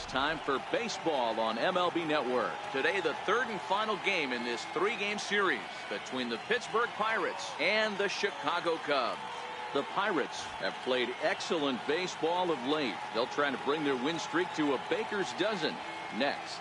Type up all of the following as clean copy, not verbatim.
It's time for baseball on MLB Network. Today, the third and final game in this three-game series between the Pittsburgh Pirates and the Chicago Cubs. The Pirates have played excellent baseball of late. They'll try to bring their win streak to a baker's dozen next.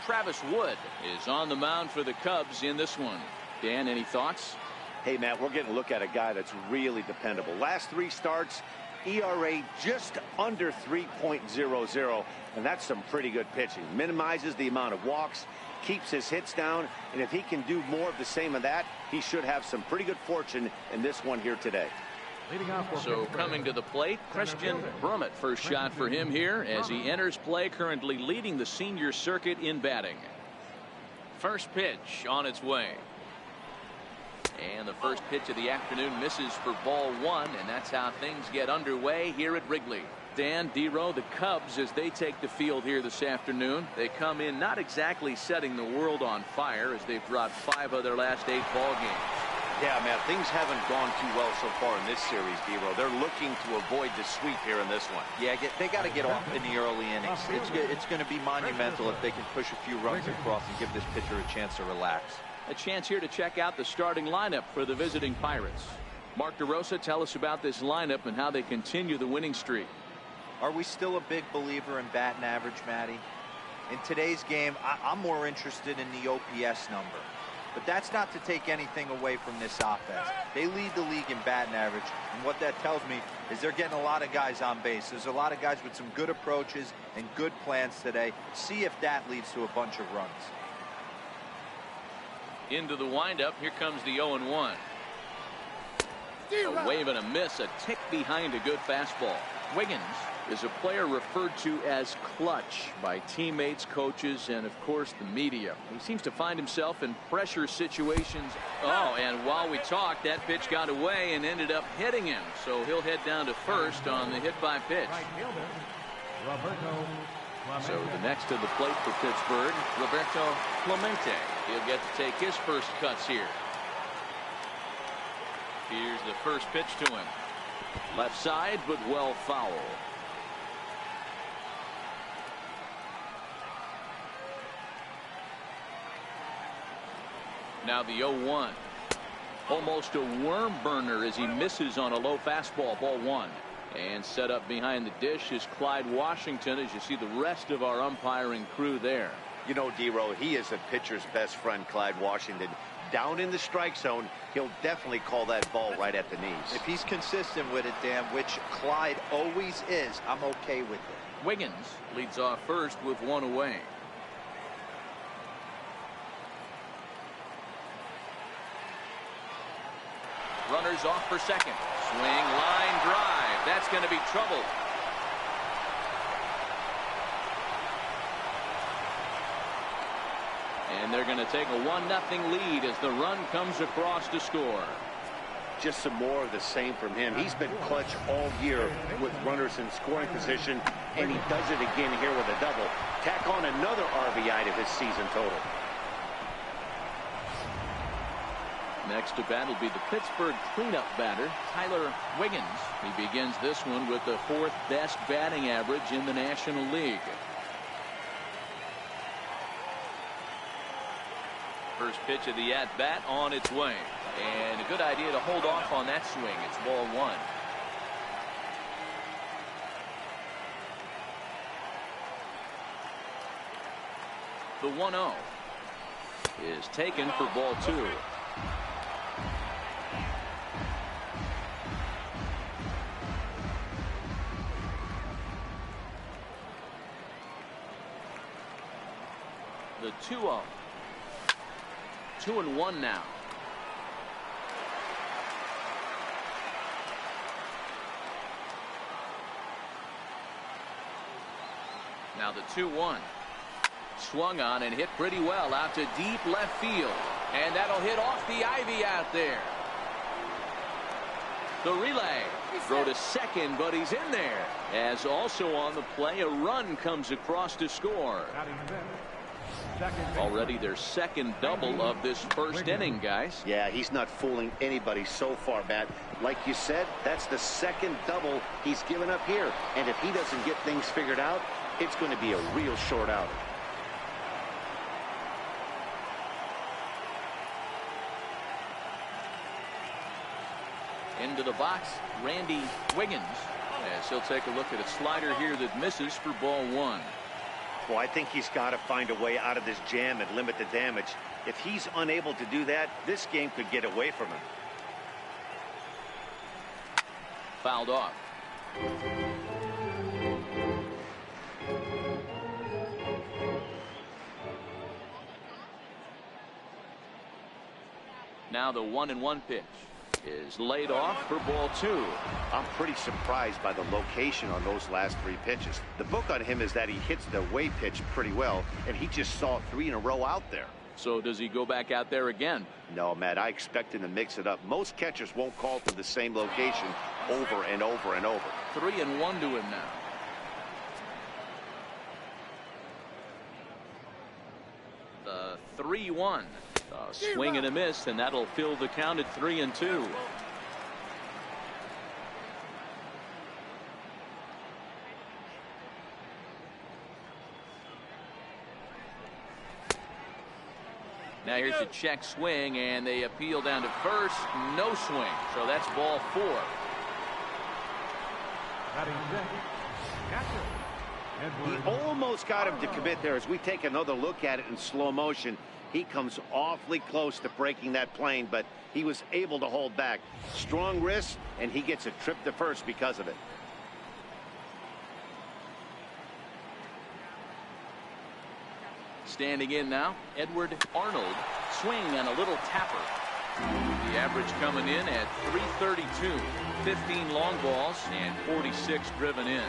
Travis Wood is on the mound for the Cubs in this one. Dan, any thoughts? Hey, Matt, we're getting a look at a guy that's really dependable. Last three starts, ERA just under 3.00, and that's some pretty good pitching. Minimizes the amount of walks, keeps his hits down, and if he can do more of the same of that, he should have some pretty good fortune in this one here today. So coming to the plate, Christian Brummett. First shot for him here as he enters play, currently leading the senior circuit in batting. First pitch on its way. And the first pitch of the afternoon misses for ball one, and that's how things get underway here at Wrigley. Dan, D-Row, the Cubs, as they take the field here this afternoon, they come in not exactly setting the world on fire as they've dropped 5 of their last 8 ball games. Yeah, Matt, things haven't gone too well so far in this series, D-Row. They're looking to avoid the sweep here in this one. Yeah, they got to get off in the early innings. It's going to be monumental if they can push a few runs across and give this pitcher a chance to relax. A chance here to check out the starting lineup for the visiting Pirates. Mark DeRosa, tell us about this lineup and how they continue the winning streak. Are we still a big believer in batting average, Matty? In today's game, I'm more interested in the OPS number. But that's not to take anything away from this offense. They lead the league in batting average, and what that tells me is they're getting a lot of guys on base. There's a lot of guys with some good approaches and good plans today. See if that leads to a bunch of runs. Into the windup, here comes the 0-1. A wave and a miss, a tick behind a good fastball. Wiggins is a player referred to as clutch by teammates, coaches, and of course the media. He seems to find himself in pressure situations. Oh, and while we talked, that pitch got away and ended up hitting him. So he'll head down to first on the hit by pitch. So the next to the plate for Pittsburgh, Roberto Clemente. He'll get to take his first cuts here. Here's the first pitch to him. Left side, but well foul. Now the 0-1. Almost a worm burner as he misses on a low fastball, ball one. And set up behind the dish is Clyde Washington, as you see the rest of our umpiring crew there. You know, D-Row, he is a pitcher's best friend, Clyde Washington. Down in the strike zone, he'll definitely call that ball right at the knees. If he's consistent with it, Dan, which Clyde always is, I'm okay with it. Wiggins leads off first with one away. Runners off for second. Swing, line drive. That's going to be trouble. And they're going to take a 1-0 lead as the run comes across to score. Just some more of the same from him. He's been clutch all year with runners in scoring position, and he does it again here with a double. Tack on another RBI to his season total. Next to bat will be the Pittsburgh cleanup batter, Tyler Wiggins. He begins this one with the 4th best batting average in the National League. First pitch of the at-bat on its way. And a good idea to hold off on that swing. It's ball one. The 1-0 is taken for ball two. The 2-0. 2-1 now. Now the 2-1. Swung on and hit pretty well out to deep left field. And that'll hit off the ivy out there. The relay. Throw to second, but he's in there. As also on the play, a run comes across to score. Already their second double of this first inning, guys. Yeah, he's not fooling anybody so far, Matt. Like you said, that's the second double he's given up here. And if he doesn't get things figured out, it's going to be a real short outing. Into the box, Randy Wiggins, as he'll take a look at a slider here that misses for ball one. Well, I think he's got to find a way out of this jam and limit the damage. If he's unable to do that, this game could get away from him. Fouled off. Now the 1-1 pitch is laid off for ball two. I'm pretty surprised by the location on those last three pitches. The book on him is that he hits the way pitch pretty well, and he just saw 3 in a row out there. So does he go back out there again? No, Matt, I expect him to mix it up. Most catchers won't call for the same location over and over and over. 3-1 to him now. The 3-1. A swing and a miss, and that'll fill the count at 3-2. Now here's a check swing, and they appeal down to first. No swing, so that's ball 4. He almost got him to commit there. As we take another look at it in slow motion, he comes awfully close to breaking that plane, but he was able to hold back. Strong wrist, and he gets a trip to first because of it. Standing in now, Edward Arnold. Swing and a little tapper. The average coming in at 332. 15 long balls and 46 driven in.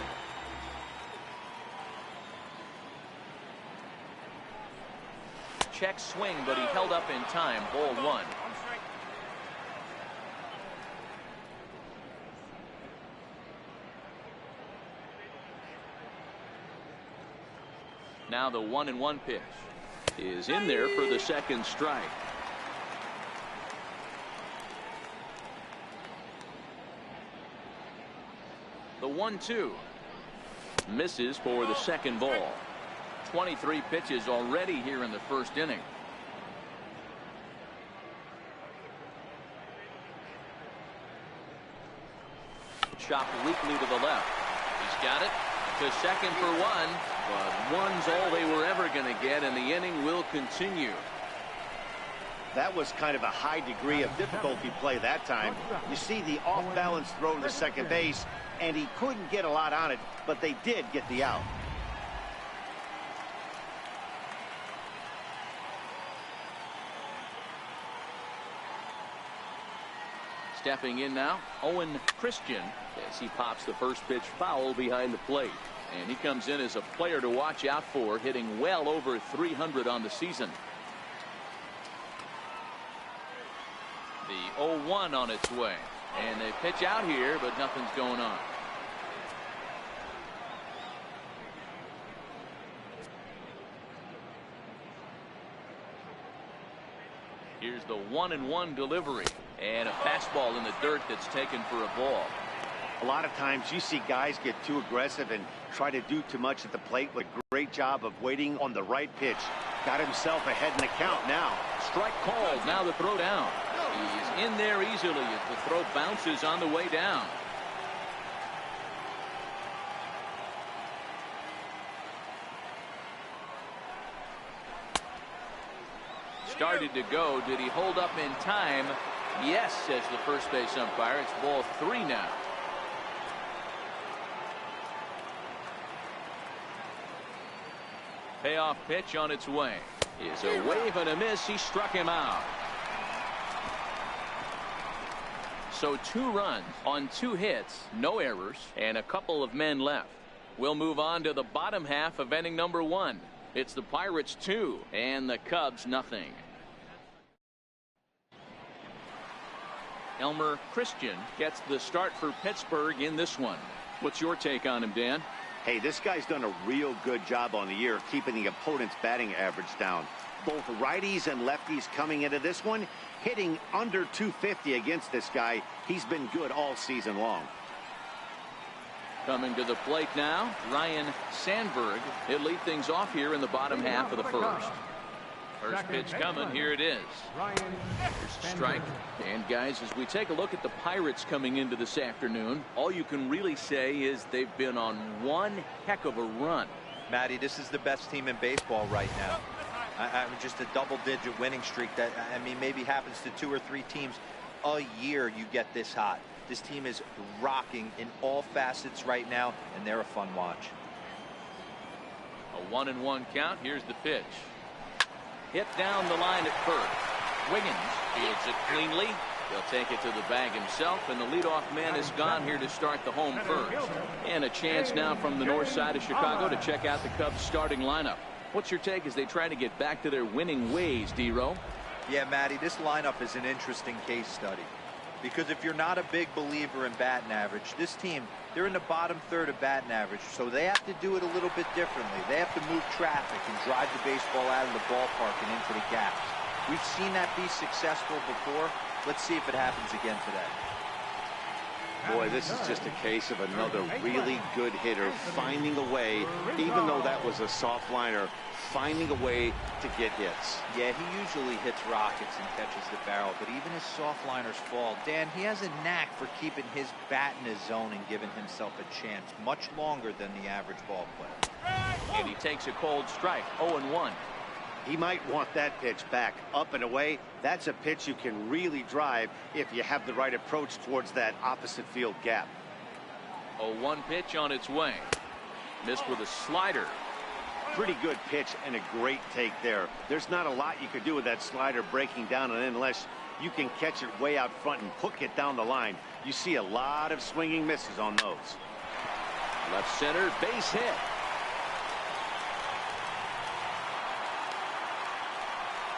Check swing, but he held up in time. Ball 1. Now the 1-1 pitch is in there for the second strike. The 1-2 misses for the second ball. 23 pitches already here in the first inning. Chopped weakly to the left. He's got it to second for 1, but 1's all they were ever going to get, and the inning will continue. That was kind of a high degree of difficulty play that time. You see the off-balance throw to second base, and he couldn't get a lot on it, but they did get the out. Stepping in now, Owen Christian, as he pops the first pitch foul behind the plate. And he comes in as a player to watch out for, hitting well over 300 on the season. The 0-1 on its way. And they pitch out here, but nothing's going on. Here's the 1-1 delivery. And a fastball in the dirt that's taken for a ball. A lot of times you see guys get too aggressive and try to do too much at the plate. But great job of waiting on the right pitch. Got himself ahead in the count now. Strike called. Now the throw down. He's in there easily as the throw bounces on the way down. Started to go. Did he hold up in time? Yes, says the first base umpire. It's ball 3 now. Payoff pitch on its way. Is a wave and a miss. He struck him out. So 2 runs on 2 hits, no errors, and a couple of men left. We'll move on to the bottom half of inning number 1. It's the Pirates 2 and the Cubs nothing. Elmer Christian gets the start for Pittsburgh in this one. What's your take on him, Dan? Hey, this guy's done a real good job on the year keeping the opponent's batting average down. Both righties and lefties coming into this one, hitting under 250 against this guy. He's been good all season long. Coming to the plate now, Ryan Sandberg. He'll lead things off here in the bottom half of the first. First pitch coming. Here it is. Here's a strike. And guys, as we take a look at the Pirates coming into this afternoon, all you can really say is they've been on one heck of a run. Matty, this is the best team in baseball right now. I mean, just a double-digit winning streak that, I mean, maybe happens to 2 or 3 teams a year. You get this hot. This team is rocking in all facets right now, and they're a fun watch. A 1-1 count. Here's the pitch. Hit down the line at first. Wiggins fields it cleanly. He'll take it to the bag himself, and the leadoff man is gone here to start the home first. And a chance now from the north side of Chicago to check out the Cubs starting lineup. What's your take as they try to get back to their winning ways, D-Row? Yeah, Matty, this lineup is an interesting case study. Because if you're not a big believer in batting average, this team, they're in the bottom third of batting average, so they have to do it a little bit differently. They have to move traffic and drive the baseball out of the ballpark and into the gaps. We've seen that be successful before. Let's see if it happens again today. Boy, this is just a case of another really good hitter finding a way, even though that was a soft liner, finding a way to get hits. Yeah, he usually hits rockets and catches the barrel, but even his soft liners fall. Dan, he has a knack for keeping his bat in his zone and giving himself a chance much longer than the average ball player. And he takes a cold strike. 0-1. He might want that pitch back up and away. That's a pitch you can really drive if you have the right approach towards that opposite field gap. 0-1 pitch on its way. Missed with a slider. Pretty good pitch and a great take there. There's not a lot you could do with that slider breaking down and in unless you can catch it way out front and hook it down the line. You see a lot of swinging misses on those. Left center base hit.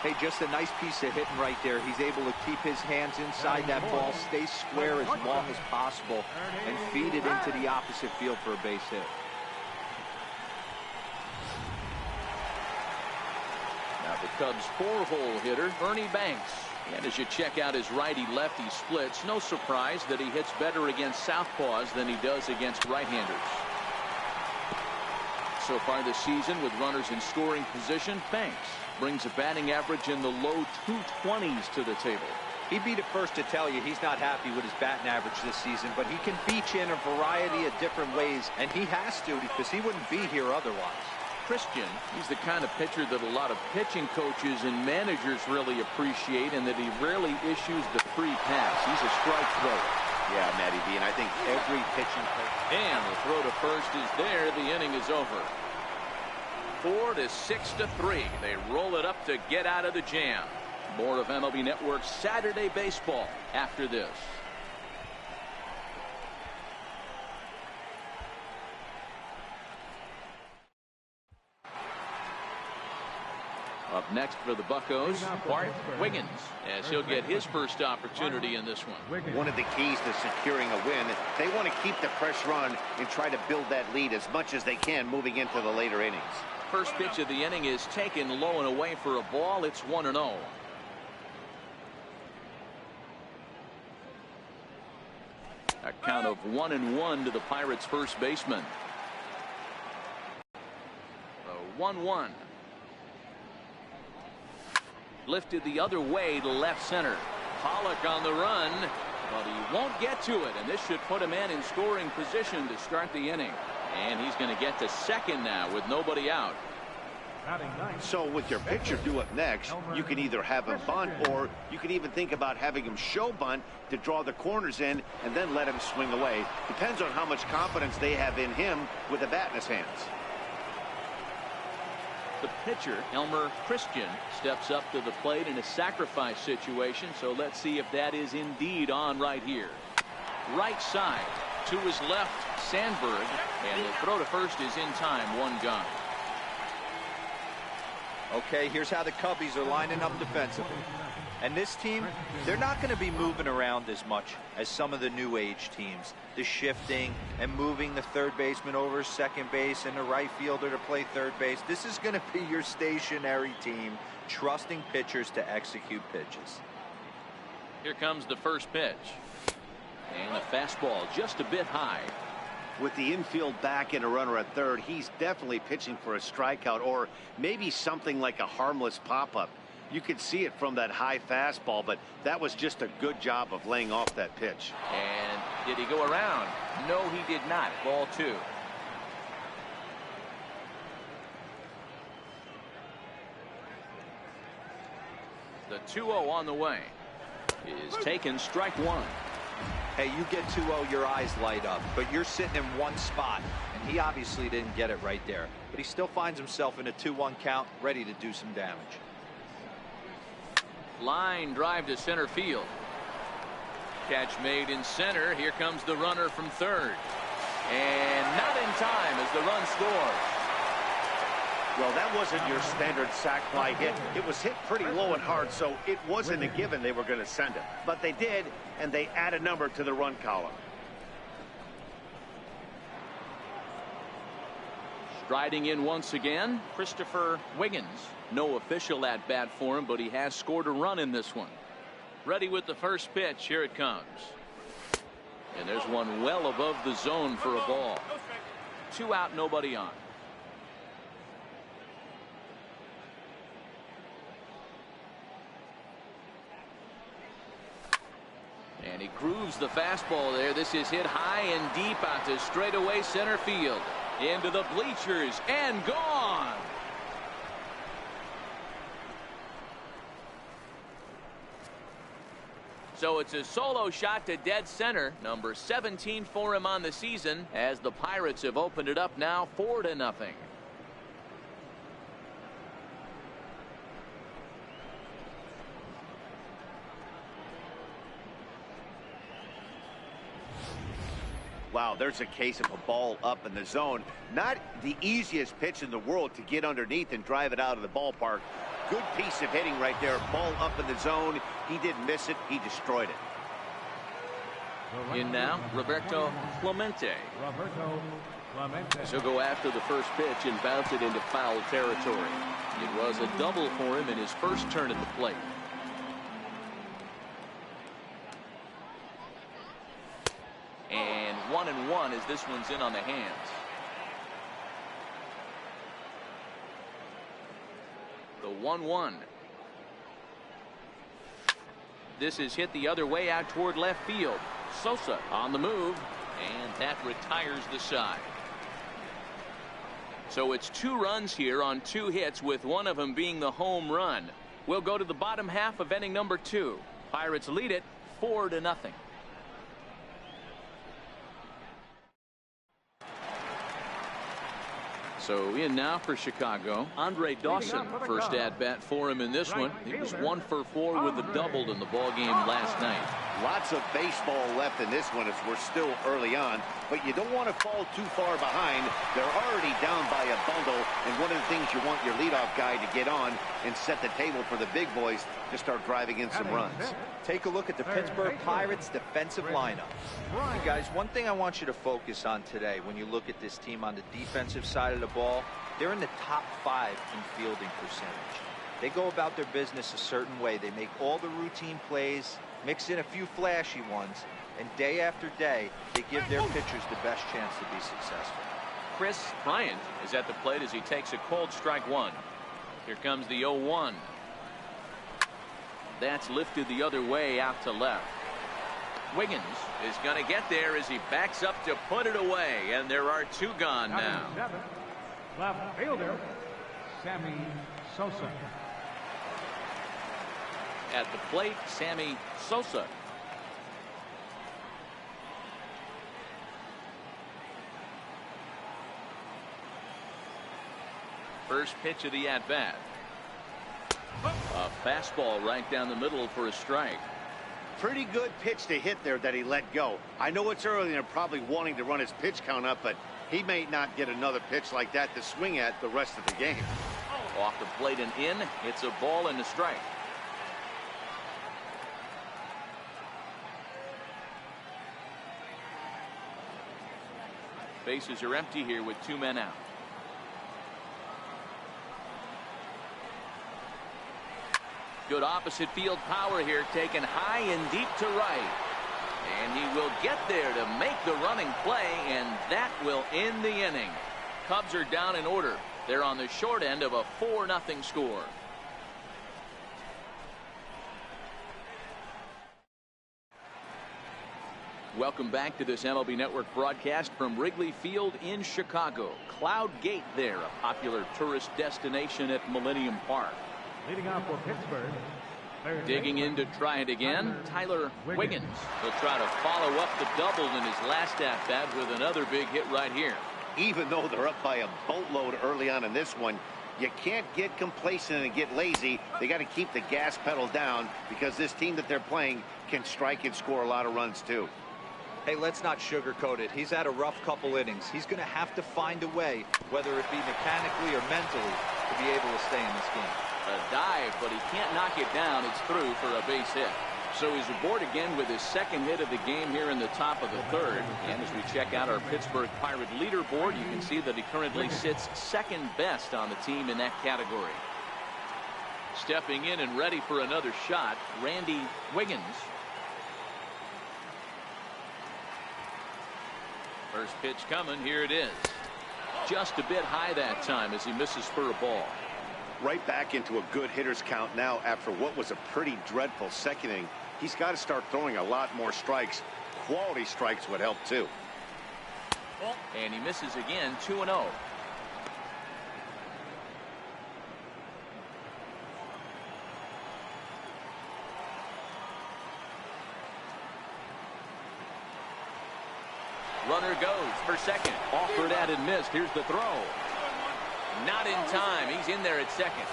Hey, just a nice piece of hitting right there. He's able to keep his hands inside that ball, stay square as long as possible, and feed it into the opposite field for a base hit. Now the Cubs' 4-hole hitter, Ernie Banks. And as you check out his righty-lefty splits, no surprise that he hits better against southpaws than he does against right-handers. So far this season, with runners in scoring position, Banks brings a batting average in the low 220s to the table. He'd be the first to tell you he's not happy with his batting average this season, but he can beat you in a variety of different ways, and he has to because he wouldn't be here otherwise. Christian, he's the kind of pitcher that a lot of pitching coaches and managers really appreciate, and that he rarely issues the free pass. He's a strike thrower. Yeah, Matty B, and I think every pitching coach. And the throw to first is there. The inning is over. 4-6-3. They roll it up to get out of the jam. More of MLB Network's Saturday Baseball after this. Up next for the Buccos, Bart Wiggins, as he'll get his first opportunity in this one. One of the keys to securing a win, they want to keep the pressure on and try to build that lead as much as they can moving into the later innings. First pitch of the inning is taken low and away for a ball. It's 1-0. A count of 1-1 to the Pirates' first baseman. The 1-1. Lifted the other way to left center. Pollock on the run, but he won't get to it, and this should put him in scoring position to start the inning. And he's going to get to second now with nobody out. So with your pitcher due up next, you can either have him bunt, or you can even think about having him show bunt to draw the corners in and then let him swing away. Depends on how much confidence they have in him with the bat in his hands. The pitcher, Elmer Christian, steps up to the plate in a sacrifice situation, so let's see if that is indeed on right here. Right side to his left, Sandberg, and the throw to first is in time. One gone. Okay, here's how the Cubbies are lining up defensively. And this team, they're not going to be moving around as much as some of the new age teams. The shifting and moving the third baseman over second base and the right fielder to play third base. This is going to be your stationary team, trusting pitchers to execute pitches. Here comes the first pitch. And a fastball just a bit high. With the infield back and a runner at third, he's definitely pitching for a strikeout or maybe something like a harmless pop-up. You could see it from that high fastball, but that was just a good job of laying off that pitch. And did he go around? No, he did not. Ball 2. The 2-0 on the way is taken, strike 1. Hey, you get 2-0, your eyes light up, but you're sitting in one spot, and he obviously didn't get it right there. But he still finds himself in a 2-1 count, ready to do some damage. Line drive to center field. Catch made in center. Here comes the runner from third. And not in time as the run scores. Well, that wasn't your standard sac fly hit. It was hit pretty low and hard, so it wasn't a given they were going to send it. But they did, and they add a number to the run column. Striding in once again, Christopher Wiggins. No official at bat for him, but he has scored a run in this one. Ready with the first pitch. Here it comes. And there's one well above the zone for a ball. 2 out, nobody on. And he grooves the fastball there. This is hit high and deep out to straightaway center field. Into the bleachers and gone. So it's a solo shot to dead center, number 17 for him on the season, as the Pirates have opened it up now 4-0. Wow, there's a case of a ball up in the zone. Not the easiest pitch in the world to get underneath and drive it out of the ballpark. Good piece of hitting right there. Ball up in the zone. He didn't miss it. He destroyed it. In now, Roberto Clemente. He'll go after the first pitch and bounce it into foul territory. It was a double for him in his first turn at the plate. And 1-1 as this one's in on the hands. The 1-1. This is hit the other way out toward left field. Sosa on the move, and that retires the side. So it's 2 runs here on 2 hits, with one of them being the home run. We'll go to the bottom half of inning number 2. Pirates lead it 4-0. So in now for Chicago, Andre Dawson. First at bat for him in this one. He was 1 for 4 with a double in the ball game last night. Lots of baseball left in this one as we're still early on, but you don't want to fall too far behind. They're already down by a bundle, and one of the things you want your leadoff guy to get on and set the table for the big boys to start driving in some runs. Take a look at the Pittsburgh Pirates defensive lineup. Hey guys, one thing I want you to focus on today when you look at this team on the defensive side of the ball, they're in the top 5 in fielding percentage. They go about their business a certain way. They make all the routine plays, mix in a few flashy ones, and day after day, they give their pitchers the best chance to be successful. Chris Bryant is at the plate as he takes a cold strike 1. Here comes the 0-1. That's lifted the other way out to left. Wiggins is going to get there as he backs up to put it away, and there are 2 gone now. Left fielder, Sammy Sosa. At the plate, Sammy Sosa. First pitch of the at-bat. A fastball right down the middle for a strike. Pretty good pitch to hit there that he let go. I know it's early and they're probably wanting to run his pitch count up, but he may not get another pitch like that to swing at the rest of the game. Off the plate and in. It's a ball and a strike. Bases are empty here with 2 men out. Good opposite field power here, taken high and deep to right. And he will get there to make the running play, and that will end the inning. Cubs are down in order. They're on the short end of a 4-0 score. Welcome back to this MLB Network broadcast from Wrigley Field in Chicago. Cloud Gate there, a popular tourist destination at Millennium Park. Leading off for Pittsburgh. Digging in to try it again, Tyler Wiggins. He'll try to follow up the double in his last at-bat with another big hit right here. Even though they're up by a boatload early on in this one, you can't get complacent and get lazy. They got to keep the gas pedal down because this team that they're playing can strike and score a lot of runs too. Hey, let's not sugarcoat it. He's had a rough couple innings. He's going to have to find a way, whether it be mechanically or mentally, to be able to stay in this game. A dive, but he can't knock it down. It's through for a base hit. So he's aboard again with his second hit of the game here in the top of the third. And as we check out our Pittsburgh Pirate leaderboard, you can see that he currently sits second best on the team in that category. Stepping in and ready for another shot, Randy Wiggins. First pitch coming. Here it is. Just a bit high that time as he misses for a ball. Right back into a good hitter's count now after what was a pretty dreadful second inning. He's got to start throwing a lot more strikes. Quality strikes would help too. And he misses again, 2-0. Runner goes for second. Offered at and missed. Here's the throw. Not in time. He's in there at second.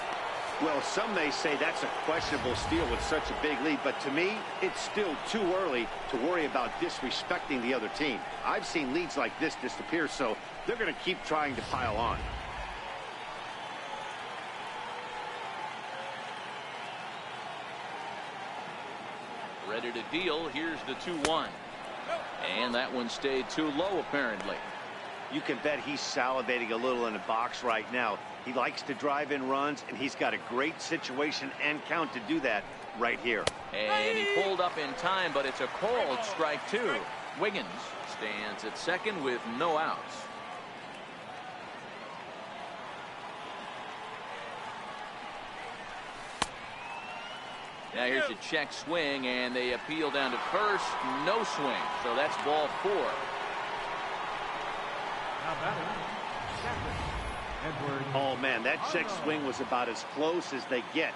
Well, some may say that's a questionable steal with such a big lead, but to me, it's still too early to worry about disrespecting the other team. I've seen leads like this disappear, so they're going to keep trying to pile on. Ready to deal. Here's the 2-1. And that one stayed too low, apparently. You can bet he's salivating a little in the box right now. He likes to drive in runs, and he's got a great situation and count to do that right here. And he pulled up in time, but it's a called strike two. Wiggins stands at second with no outs. Now here's a check swing, and they appeal down to first. No swing, so that's ball 4. Oh, man, that check swing was about as close as they get.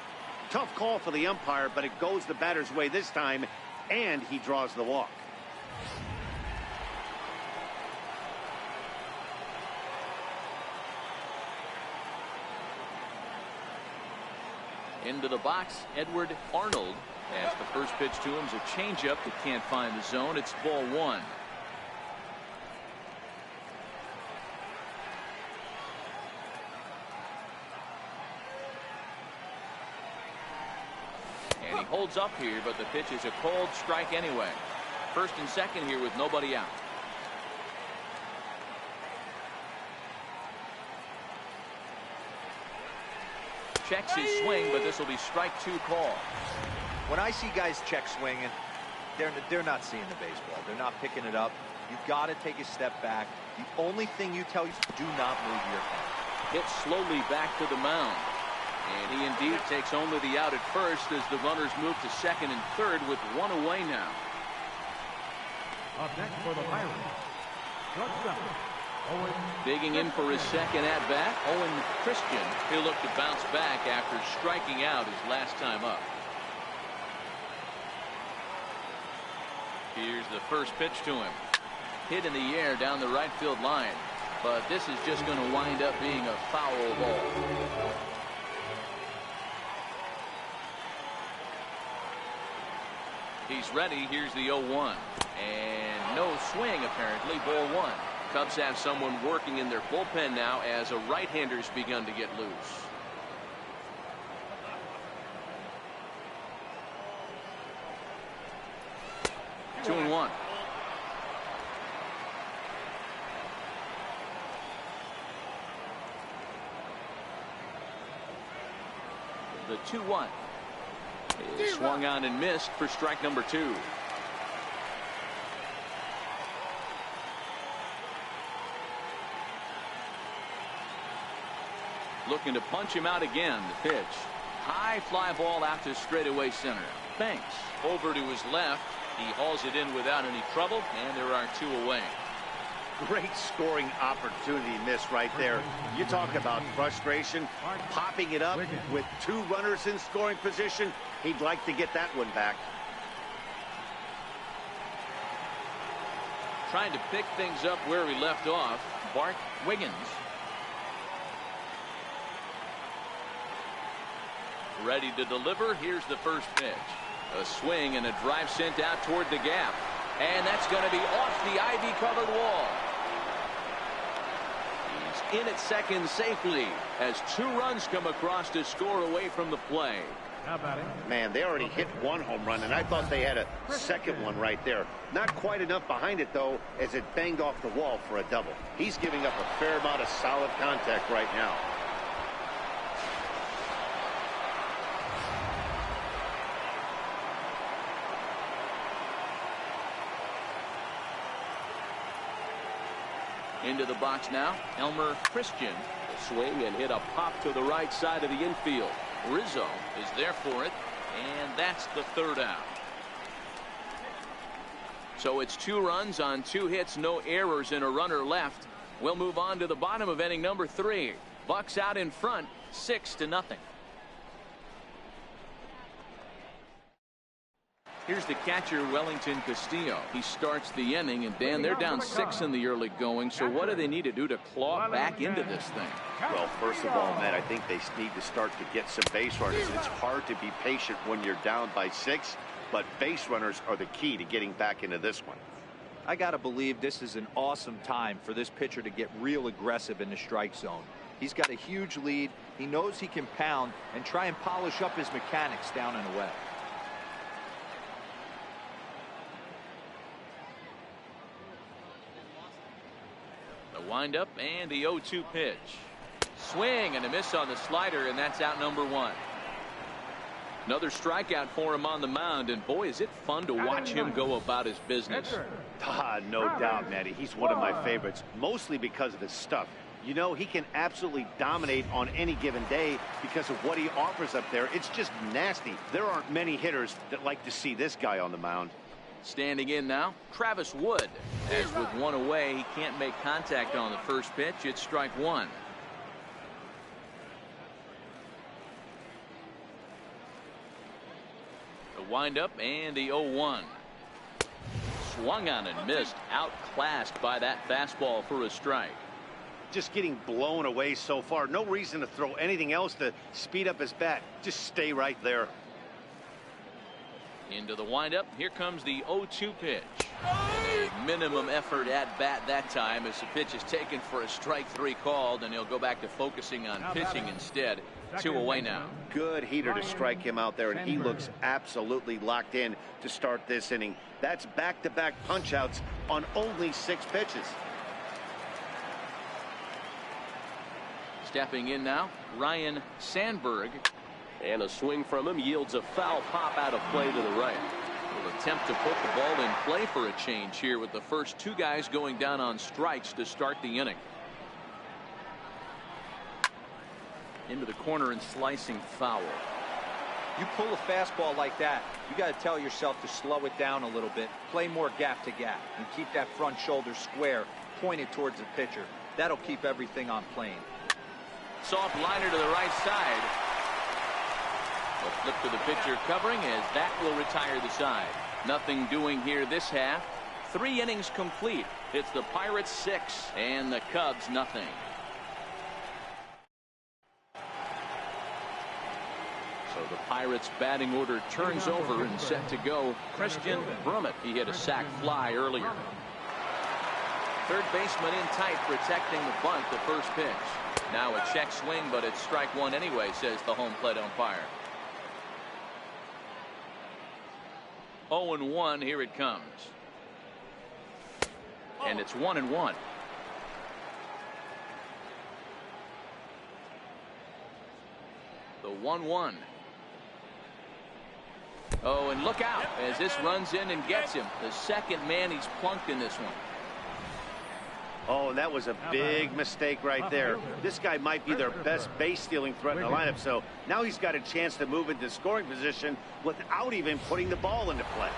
Tough call for the umpire, but it goes the batter's way this time, and he draws the walk. Into the box, Edward Arnold. As the first pitch to him is a changeup that can't find the zone. It's ball 1. And he holds up here, but the pitch is a cold strike anyway. First and second here with nobody out. Checks his swing, but this will be strike 2 call. When I see guys check swinging, they're not seeing the baseball. They're not picking it up. You've got to take a step back. The only thing you tell you is do not move your hand. Hit slowly back to the mound. And he indeed takes only the out at first as the runners move to second and third with 1 away now. Up next for the Pirates, shortstop, Owen. Digging in for his second at bat, Owen Christian. He'll look to bounce back after striking out his last time up. Here's the first pitch to him. Hit in the air down the right field line. But this is just going to wind up being a foul ball. He's ready. Here's the 0-1. And no swing, apparently. Ball 1. Cubs have someone working in their bullpen now as a right-hander's begun to get loose. The 2-1 is swung on and missed for strike number 2. Looking to punch him out again. The pitch. High fly ball out to straightaway center. Banks over to his left. He hauls it in without any trouble, and there are 2 away. Great scoring opportunity missed right there. You talk about frustration. Popping it up with 2 runners in scoring position. He'd like to get that one back. Trying to pick things up where he left off. Bart Wiggins. Ready to deliver. Here's the first pitch. A swing and a drive sent out toward the gap. And that's going to be off the ivy-covered wall. He's in at second safely as 2 runs come across to score away from the play. Man, they already hit 1 home run, and I thought they had a second one right there. Not quite enough behind it, though, as it banged off the wall for a double. He's giving up a fair amount of solid contact right now. Into the box now, Elmer Christian will swing and hit a pop to the right side of the infield. Rizzo is there for it, and that's the 3rd out. So it's 2 runs on 2 hits, no errors, and a runner left. We'll move on to the bottom of inning number 3. Bucks out in front, 6-0. Here's the catcher, Wellington Castillo. He starts the inning, and Dan, they're down 6 in the early going. So what do they need to do to claw back into this thing? Well, first of all, Matt, I think they need to start to get some base runners. It's hard to be patient when you're down by 6, but base runners are the key to getting back into this one. I got to believe this is an awesome time for this pitcher to get real aggressive in the strike zone. He's got a huge lead. He knows he can pound and try and polish up his mechanics down and away. Wind up and the 0-2 pitch. Swing and a miss on the slider, and that's out number 1. Another strikeout for him on the mound, and boy, is it fun to watch him go about his business. No doubt, Matty. He's one of my favorites, mostly because of his stuff. You know, he can absolutely dominate on any given day because of what he offers up there. It's just nasty. There aren't many hitters that like to see this guy on the mound. Standing in now, Travis Wood. As with 1 away, he can't make contact on the first pitch. It's strike 1. The windup and the 0-1. Swung on and missed. Outclassed by that fastball for a strike. Just getting blown away so far. No reason to throw anything else to speed up his bat. Just stay right there. Into the windup. Here comes the 0-2 pitch. A minimum effort at bat that time as the pitch is taken for a strike 3 called, and he'll go back to focusing on pitching instead. 2 away now. Good heater to strike him out there, and he looks absolutely locked in to start this inning. That's back-to-back punch-outs on only 6 pitches. Stepping in now, Ryan Sandberg. And a swing from him yields a foul pop out of play to the right. Will attempt to put the ball in play for a change here with the first 2 guys going down on strikes to start the inning. Into the corner and slicing foul. You pull a fastball like that, you got to tell yourself to slow it down a little bit, play more gap to gap, and keep that front shoulder square pointed towards the pitcher. That'll keep everything on plane. Soft liner to the right side. A flip to the pitcher covering as that will retire the side. Nothing doing here this half. 3 innings complete. It's the Pirates 6 and the Cubs nothing. So the Pirates batting order turns over and set to go. Christian Brummett. He hit a sac fly earlier. Third baseman in tight protecting the bunt the first pitch. Now a check swing, but it's strike 1 anyway, says the home plate umpire. 0-1, here it comes. And it's 1-1. The 1-1. Oh, and look out as this runs in and gets him. The second man he's plunked in this one. Oh, that was a big mistake right there. This guy might be their best base stealing threat in the lineup, so now he's got a chance to move into scoring position without even putting the ball into play.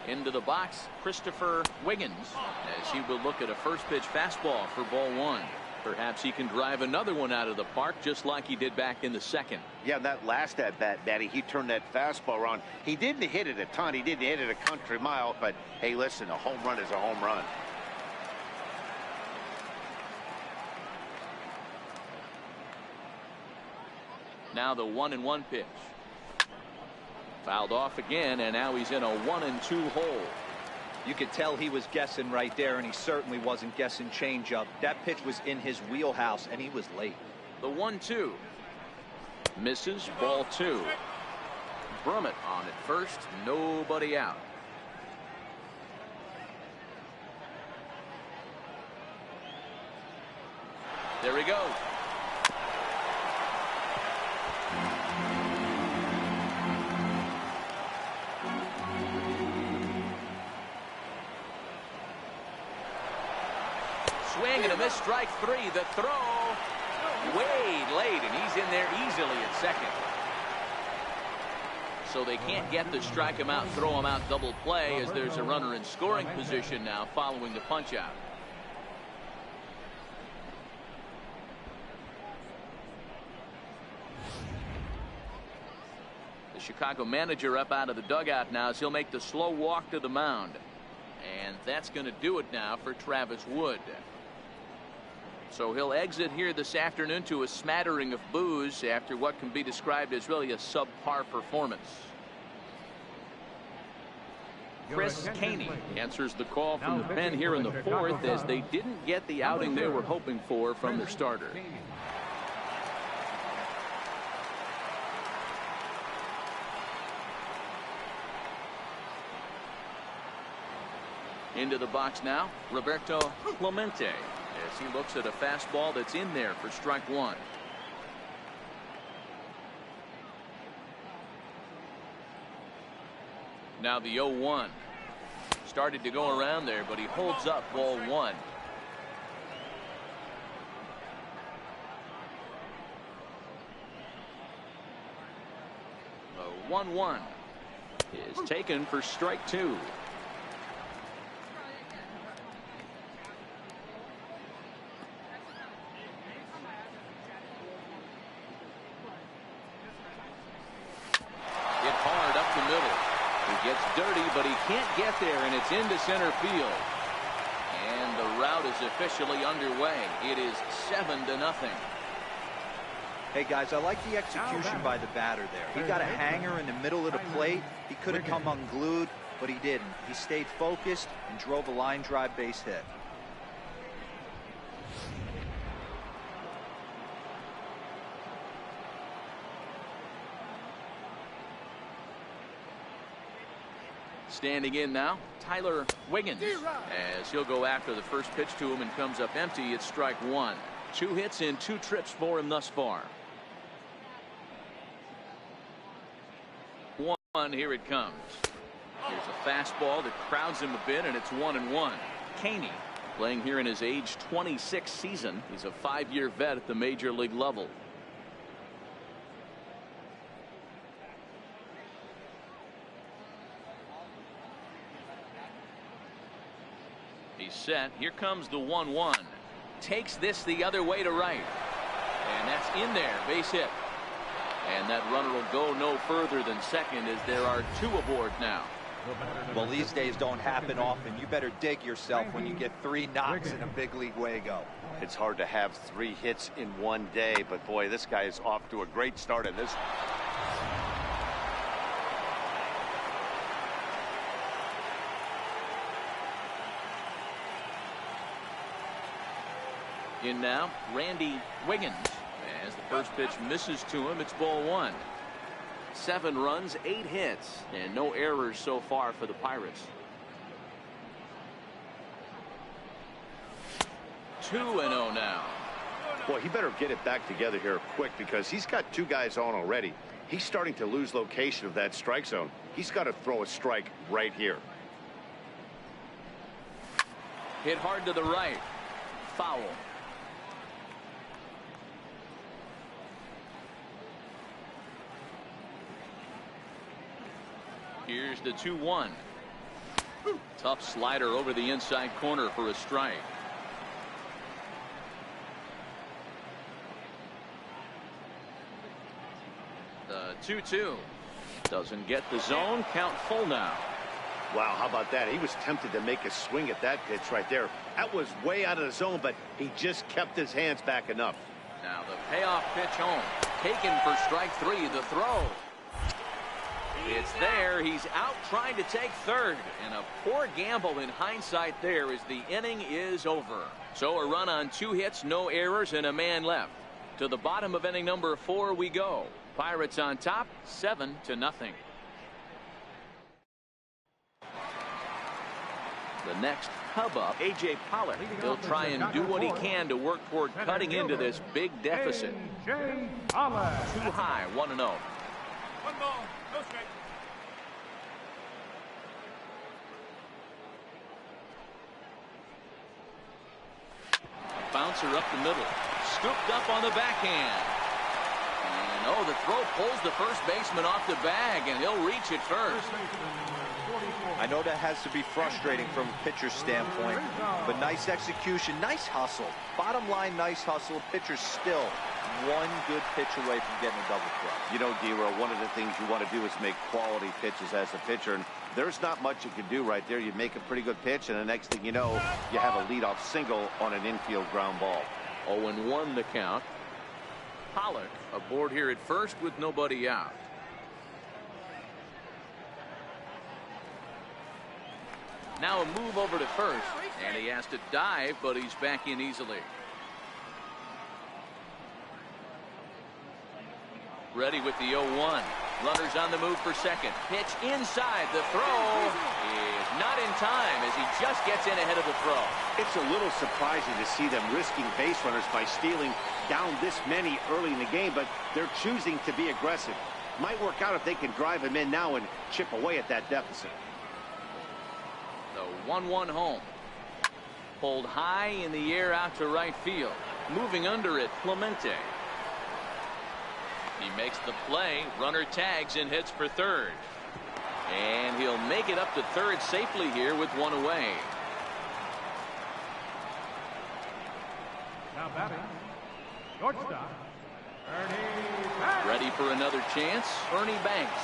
Into the box, Christopher Wiggins, as he will look at a first pitch fastball for ball one. Perhaps he can drive another one out of the park just like he did back in the second. Yeah, that last at bat, Matty, he turned that fastball around. He didn't hit it a ton. He didn't hit it a country mile. But, hey, listen, a home run is a home run. Now the 1-1 pitch. Fouled off again, and now he's in a 1-2 hole. You could tell he was guessing right there, and he certainly wasn't guessing changeup. That pitch was in his wheelhouse, and he was late. The 1-2 misses, ball two. Brummett on at first, nobody out. There he goes. Swing and a miss, strike three. The throw way late, and he's in there easily at second. So they can't get to strike him out, throw him out, double play, as there's a runner in scoring position now following the punch out. The Chicago manager up out of the dugout now as he'll make the slow walk to the mound. And that's going to do it now for Travis Wood. So he'll exit here this afternoon to a smattering of boos after what can be described as really a subpar performance. Chris Caney answers the call from the pen here in the fourth as they didn't get the outing they were hoping for from their starter. Into the box now, Roberto Clemente, as he looks at a fastball that's in there for strike one. Now the 0-1. Started to go around there, but he holds up ball one. The 1-1 is taken for strike two. Gets dirty, but he can't get there, and it's into center field. And the route is officially underway. It is 7-0. Hey guys, I like the execution by the batter there. He got a hanger in the middle of the plate. He could have come unglued, but he didn't. He stayed focused and drove a line drive base hit. Standing in now, Tyler Wiggins, as he'll go after the first pitch to him and comes up empty. It's strike one. 2 hits in 2 trips for him thus far. 1, here it comes. Here's a fastball that crowds him a bit, and it's 1-1. Caney playing here in his age 26 season. He's a 5-year vet at the major league level. He's set. Here comes the 1-1. Takes this the other way to right. And that's in there. Base hit. And that runner will go no further than second as there are 2 aboard now. Well, these days don't happen often. You better dig yourself when you get 3 knocks in a big league Wago. It's hard to have 3 hits in one day, but boy, this guy is off to a great start in this. In now, Randy Wiggins, as the first pitch misses to him. It's ball one. 7 runs, 8 hits, and no errors so far for the Pirates. 2-0 now. Boy, he better get it back together here quick because he's got 2 guys on already. He's starting to lose location of that strike zone. He's got to throw a strike right here. Hit hard to the right. Foul. Here's the 2-1. Tough slider over the inside corner for a strike. The 2-2. Doesn't get the zone. Count full now. Wow, how about that? He was tempted to make a swing at that pitch right there. That was way out of the zone, but he just kept his hands back enough. Now the payoff pitch home. Taken for strike 3. The throw. It's there. He's out trying to take third. And a poor gamble in hindsight there as the inning is over. So a run on 2 hits, no errors, and a man left. To the bottom of inning number 4 we go. Pirates on top, 7-0. The next hub up, A.J. Pollock. He'll try and do what he can to work toward cutting into this big deficit. Too high, 1-0. 1 ball, no strike. Bouncer up the middle. Scooped up on the backhand. And oh, the throw pulls the first baseman off the bag, and he'll reach it first. I know that has to be frustrating from a pitcher's standpoint, but nice execution, nice hustle. Bottom line, nice hustle. Pitcher's still 1 good pitch away from getting a double play. You know, D-Row, one of the things you want to do is make quality pitches as a pitcher, and there's not much you can do right there. You make a pretty good pitch, and the next thing you know, you have a leadoff single on an infield ground ball. 0-1 the count. Pollock aboard here at first with nobody out. Now a move over to first, and he has to dive, but he's back in easily. Ready with the 0-1. Runners on the move for second. Pitch inside. The throw is not in time as he just gets in ahead of the throw. It's a little surprising to see them risking base runners by stealing down this many early in the game, but they're choosing to be aggressive. Might work out if they can drive him in now and chip away at that deficit. The 1-1 home. Pulled high in the air out to right field. Moving under it, Clemente. He makes the play. Runner tags and hits for third. And he'll make it up to third safely here with 1 away. Now batting, shortstop, Ernie Banks. Ready for another chance, Ernie Banks.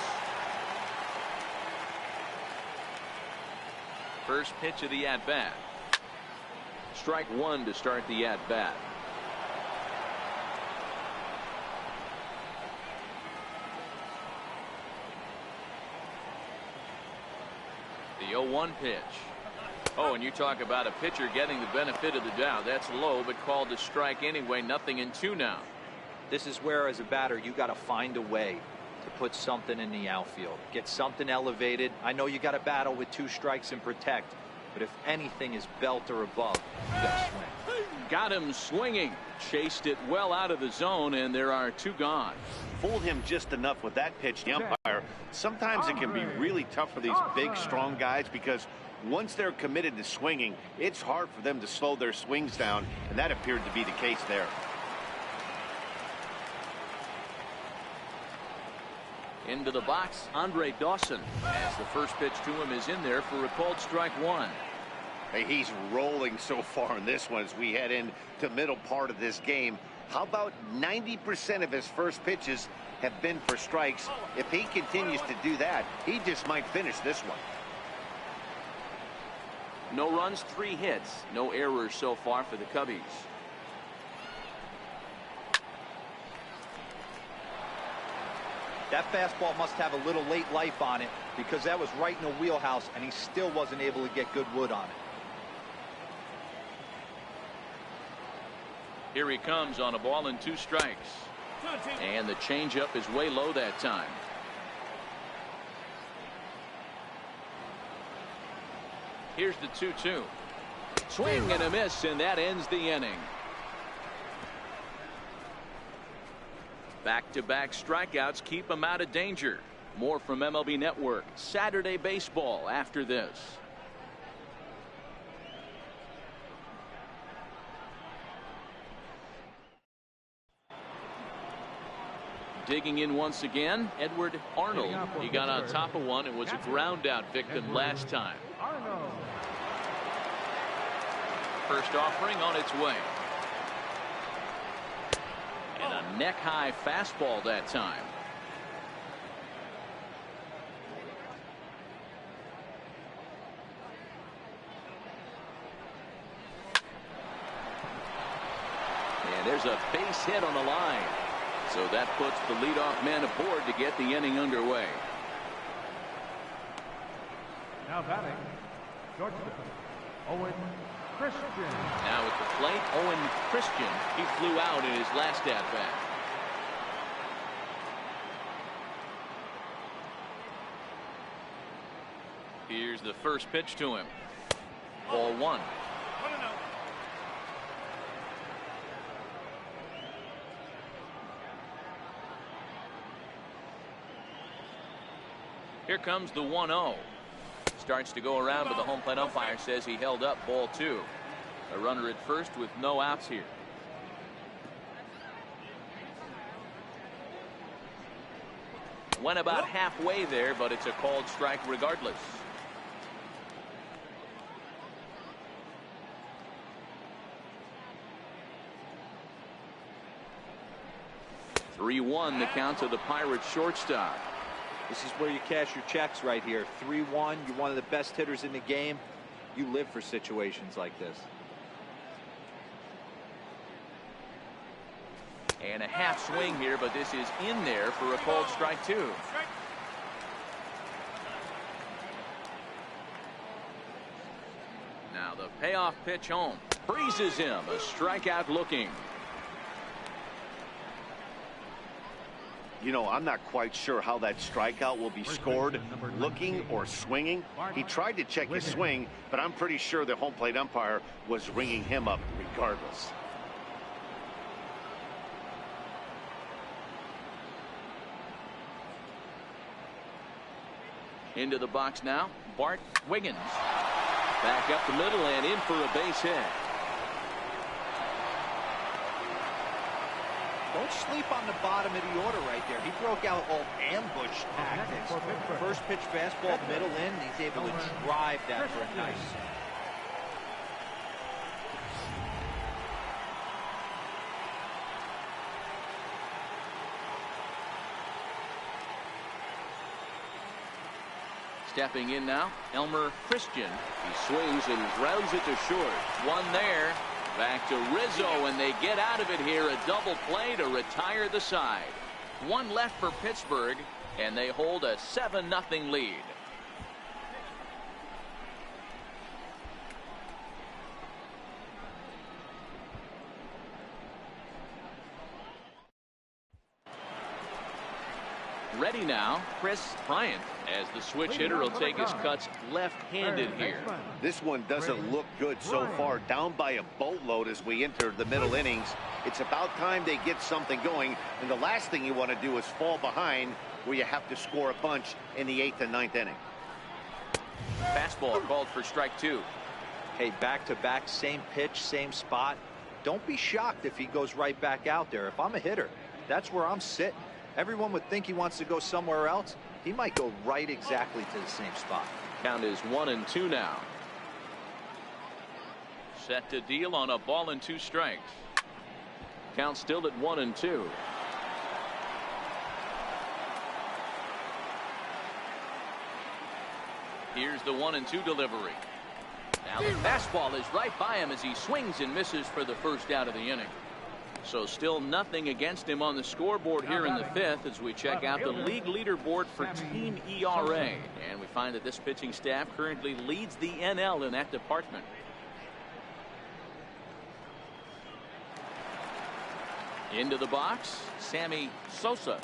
First pitch of the at-bat. Strike 1 to start the at-bat. The 0-1 pitch. Oh, and you talk about a pitcher getting the benefit of the doubt. That's low, but called a strike anyway. 0-2 now. This is where, as a batter, you got to find a way to put something in the outfield. Get something elevated. I know you got to battle with 2 strikes and protect, but if anything is belt or above, you got to swing. Got him swinging. Chased it well out of the zone, and there are 2 gone. Fooled him just enough with that pitch, the umpire. Sometimes it can be really tough for these big, strong guys because once they're committed to swinging, it's hard for them to slow their swings down, and that appeared to be the case there. Into the box, Andre Dawson, as the first pitch to him is in there for a called strike 1. Hey, he's rolling so far in this one as we head into the middle part of this game. How about 90% of his first pitches have been for strikes? If he continues to do that, he just might finish this one. No runs, 3 hits. No errors so far for the Cubbies. That fastball must have a little late life on it because that was right in the wheelhouse, and he still wasn't able to get good wood on it. Here he comes on a ball and 2 strikes. And the changeup is way low that time. Here's the 2-2. Swing and a miss, and that ends the inning. Back-to-back strikeouts keep him out of danger. More from MLB Network Saturday Baseball after this. Digging in once again, Edward Arnold. He got on top of one and was a ground out victim last time. First offering on its way. And a neck high fastball that time. And there's a base hit on the line. So that puts the leadoff man aboard to get the inning underway. Now batting, shortstop, Owen Christian. Now at the plate, Owen Christian. He flew out in his last at bat. Here's the first pitch to him. Ball one. 1-0. Here comes the 1-0. Starts to go around, but the home plate umpire says he held up ball two. A runner at first with no outs here. Went about halfway there, but it's a called strike regardless. (3-1) the count to the Pirates shortstop. This is where you cash your checks right here. 3-1. You're one of the best hitters in the game. You live for situations like this. And a half swing here, but this is in there for a called strike two. Now the payoff pitch home. Freezes him. A strikeout looking. You know, I'm not quite sure how that strikeout will be scored, looking or swinging. He tried to check his swing, but I'm pretty sure the home plate umpire was ringing him up regardless. Into the box now, Bart Wiggins. Back up the middle and in for a base hit. Don't sleep on the bottom of the order right there. He broke out all ambush tactics. First pitch fastball, middle in. He's able to drive that for a nice. Stepping in now, Elmer Christian. He swings and rounds it to short. One there. Back to Rizzo, and they get out of it here. A double play to retire the side. One left for Pittsburgh, and they hold a 7-0 lead. Ready now, Chris Bryant, as the switch hitter will take his cuts left-handed here. This one doesn't look good so far. Down by a boatload as we enter the middle innings. It's about time they get something going, and the last thing you want to do is fall behind where you have to score a bunch in the 8th and 9th inning. Fastball called for strike two. Hey, back-to-back, same pitch, same spot. Don't be shocked if he goes right back out there. If I'm a hitter, that's where I'm sitting. Everyone would think he wants to go somewhere else. He might go right exactly to the same spot. Count is 1-2 now. Set to deal on a ball and 2 strikes. Count still at 1-2. Here's the 1-2 delivery. Now the fastball is right by him as he swings and misses for the first out of the inning. So still nothing against him on the scoreboard here in the 5th as we check out the league leaderboard for team ERA. And we find that this pitching staff currently leads the NL in that department. Into the box, Sammy Sosa.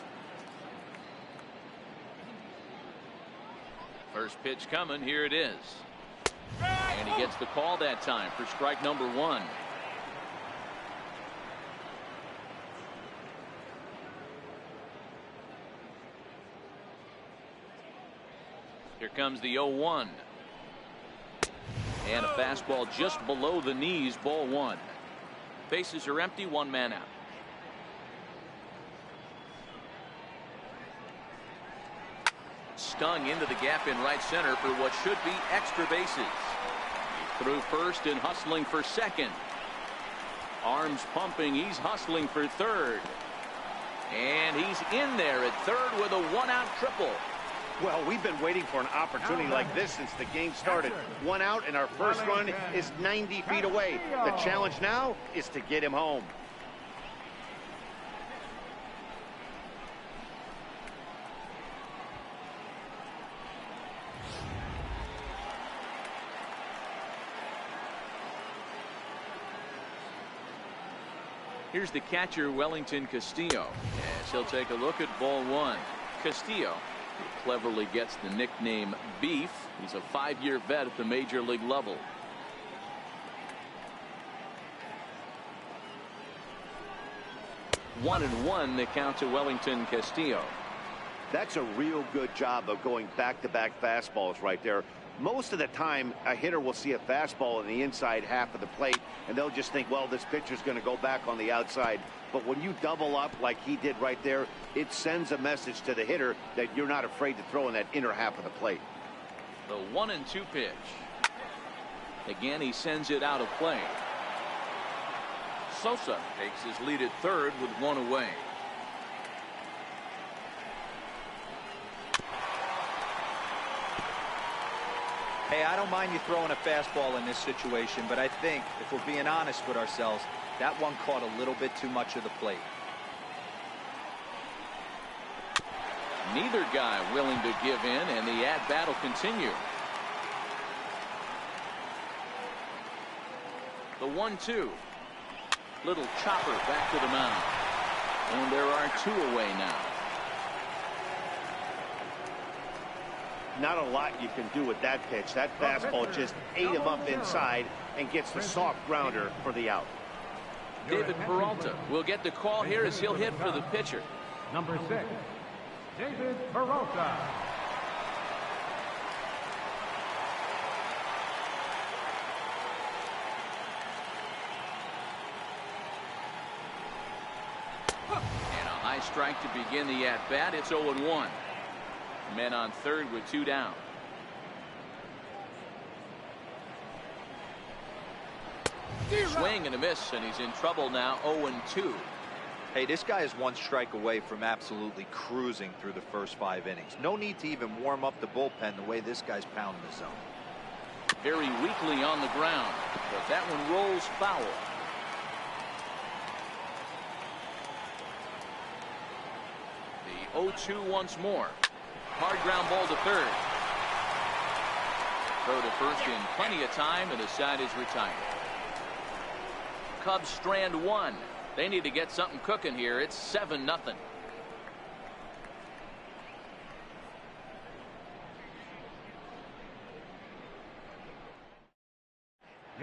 First pitch coming, here it is. And he He gets the call that time for strike number 1. Here comes the 0-1. And a fastball just below the knees, ball 1. Bases are empty, 1 man out. Stung into the gap in right center for what should be extra bases. He threw first and hustling for second. Arms pumping, he's hustling for third. And he's in there at third with a 1-out triple. Well, we've been waiting for an opportunity like this since the game started. 1 out, and our first run is 90 feet away. The challenge now is to get him home. Here's the catcher, Wellington Castillo, as he'll take a look at ball 1. Castillo, who cleverly gets the nickname Beef. He's a 5-year vet at the major league level. One and one, the count to Wellington Castillo. That's a real good job of going back-to-back fastballs right there. Most of the time, a hitter will see a fastball in the inside half of the plate, and they'll just think, well, this pitcher's going to go back on the outside. But when you double up like he did right there, it sends a message to the hitter that you're not afraid to throw in that inner half of the plate. The 1-2 pitch. Again, he sends it out of play. Sosa takes his lead at third with 1 away. Hey, I don't mind you throwing a fastball in this situation, but I think if we're being honest with ourselves, that one caught a little bit too much of the plate. Neither guy willing to give in, and the at-bat will continue. The 1-2. Little chopper back to the mound. And there are 2 away now. Not a lot you can do with that pitch. That fastball just ate him up inside and gets the soft grounder for the out. David Peralta will get the call here as he'll hit for the pitcher. Number 6, David Peralta. And a high strike to begin the at-bat. It's 0-1. Men on third with 2 down. Swing and a miss, and he's in trouble now. 0-2. Hey, this guy is 1 strike away from absolutely cruising through the first 5 innings. No need to even warm up the bullpen the way this guy's pounding the zone. Very weakly on the ground, but that one rolls foul. The 0-2 once more. Hard ground ball to third. Throw to first in plenty of time, and the side is retired. Cubs strand 1. They need to get something cooking here. It's 7-0.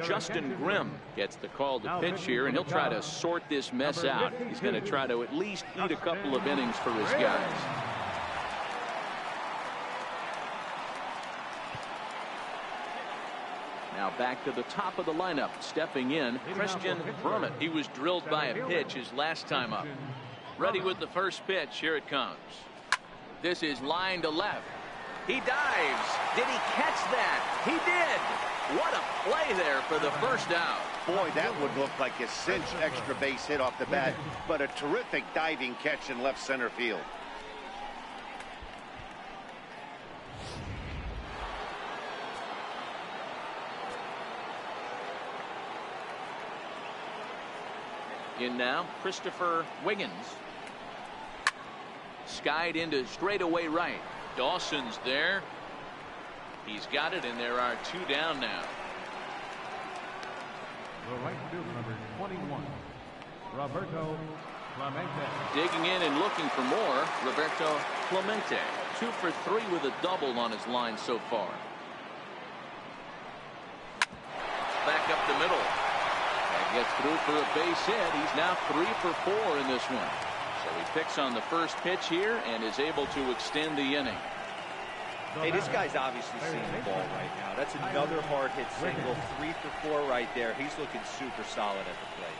Justin Grimm gets the call to pitch here, and he'll try to sort this mess out. He's going to try to at least eat a couple of innings for his guys. Now back to the top of the lineup, stepping in, Christian Brummett. He was drilled by a pitch his last time up. Ready with the first pitch. Here it comes. This is line to left. He dives. Did he catch that? He did. What a play there for the first out. Boy, that would look like a cinch extra base hit off the bat, but a terrific diving catch in left center field. In now, Christopher Wiggins. Skied into straightaway right. Dawson's there. He's got it, and there are 2 down now. The right field number 21, Roberto Clemente. Digging in and looking for more, Roberto Clemente. 2 for 3 with a double on his line so far. back up the middle. And gets through for a base hit. He's now 3 for 4 in this one. So he picks on the first pitch here and is able to extend the inning. Hey, this guy's obviously seeing the ball right now. That's another hard hit single. 3 for 4 right there. He's looking super solid at the plate.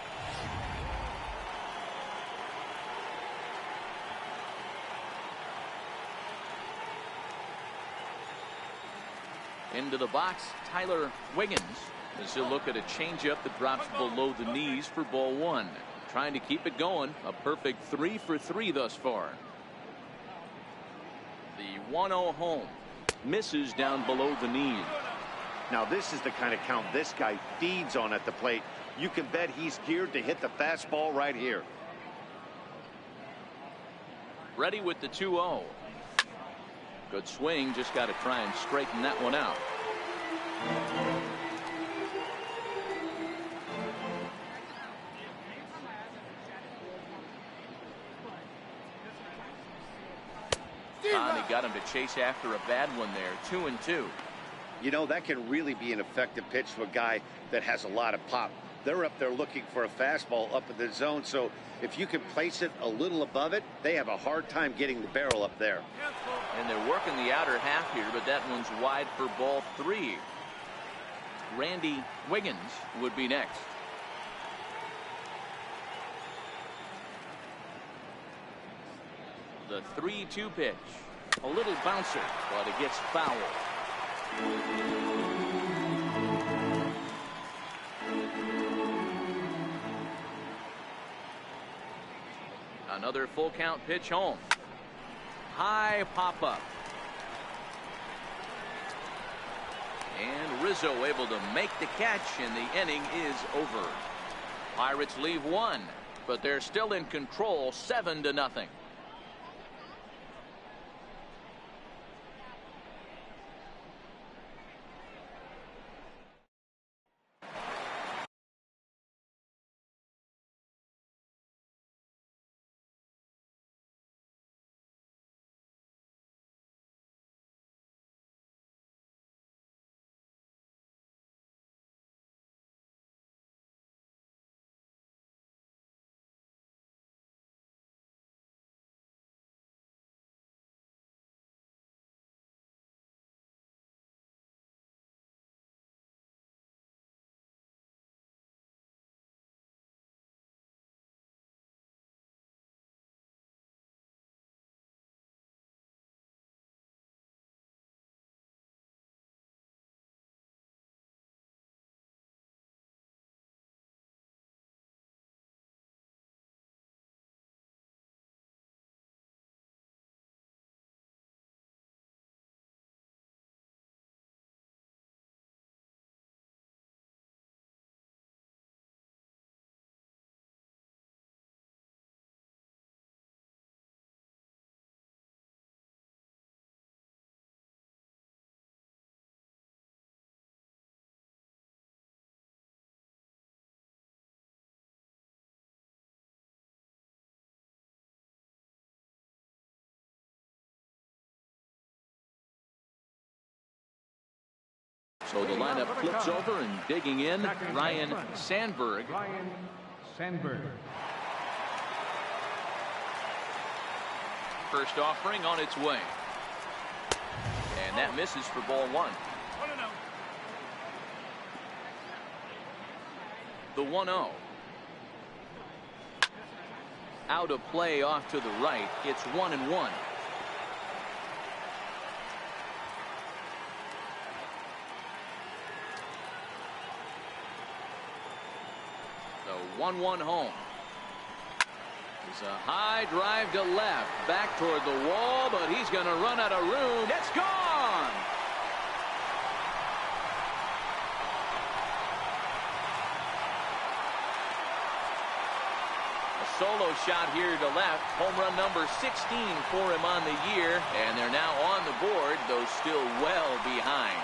Into the box, Tyler Wiggins, as he'll look at a changeup that drops below the knees for ball 1. Trying to keep it going. A perfect 3 for 3 thus far. The 1-0 home. Misses down below the knees. Now this is the kind of count this guy feeds on at the plate. You can bet he's geared to hit the fastball right here. Ready with the 2-0. Good swing. Just got to try and straighten that one out. He got him to chase after a bad one there. 2-2. You know, that can really be an effective pitch to a guy that has a lot of pop. They're up there looking for a fastball up in the zone, so if you can place it a little above it, they have a hard time getting the barrel up there. And they're working the outer half here, but that one's wide for ball 3. Randy Wiggins would be next. The 3-2 pitch. A little bouncer, but it gets foul. Another full count pitch home. High pop up. And Rizzo able to make the catch, and the inning is over. Pirates leave 1, but they're still in control, 7-0. So the lineup flips over, and digging in, Ryan Sandberg. Ryan Sandberg. First offering on its way. And that misses for ball 1. The 1-0. Out of play off to the right. It's 1-1. The 1-1 home. It's a high drive to left, back toward the wall, but he's going to run out of room. It's gone. A solo shot here to left. Home run number 16 for him on the year, and they're now on the board, though still well behind.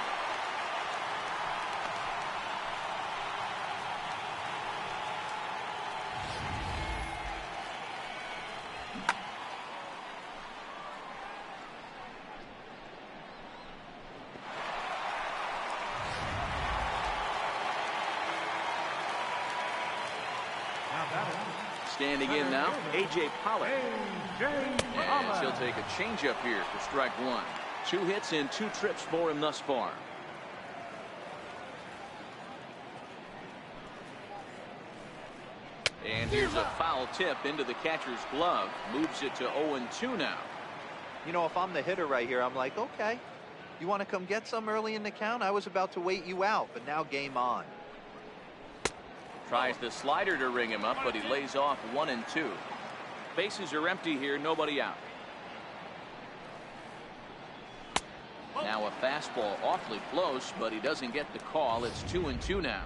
Standing in now, A.J. Pollock. A.J. And he'll take a changeup here for strike one. 2 hits in 2 trips for him thus far. And here's a foul tip into the catcher's glove. Moves it to 0-2 now. You know, if I'm the hitter right here, I'm like, okay, you want to come get some early in the count? I was about to wait you out, but now game on. Tries the slider to ring him up, but he lays off 1-2. Bases are empty here, nobody out. Now a fastball awfully close, but he doesn't get the call. It's 2-2 now.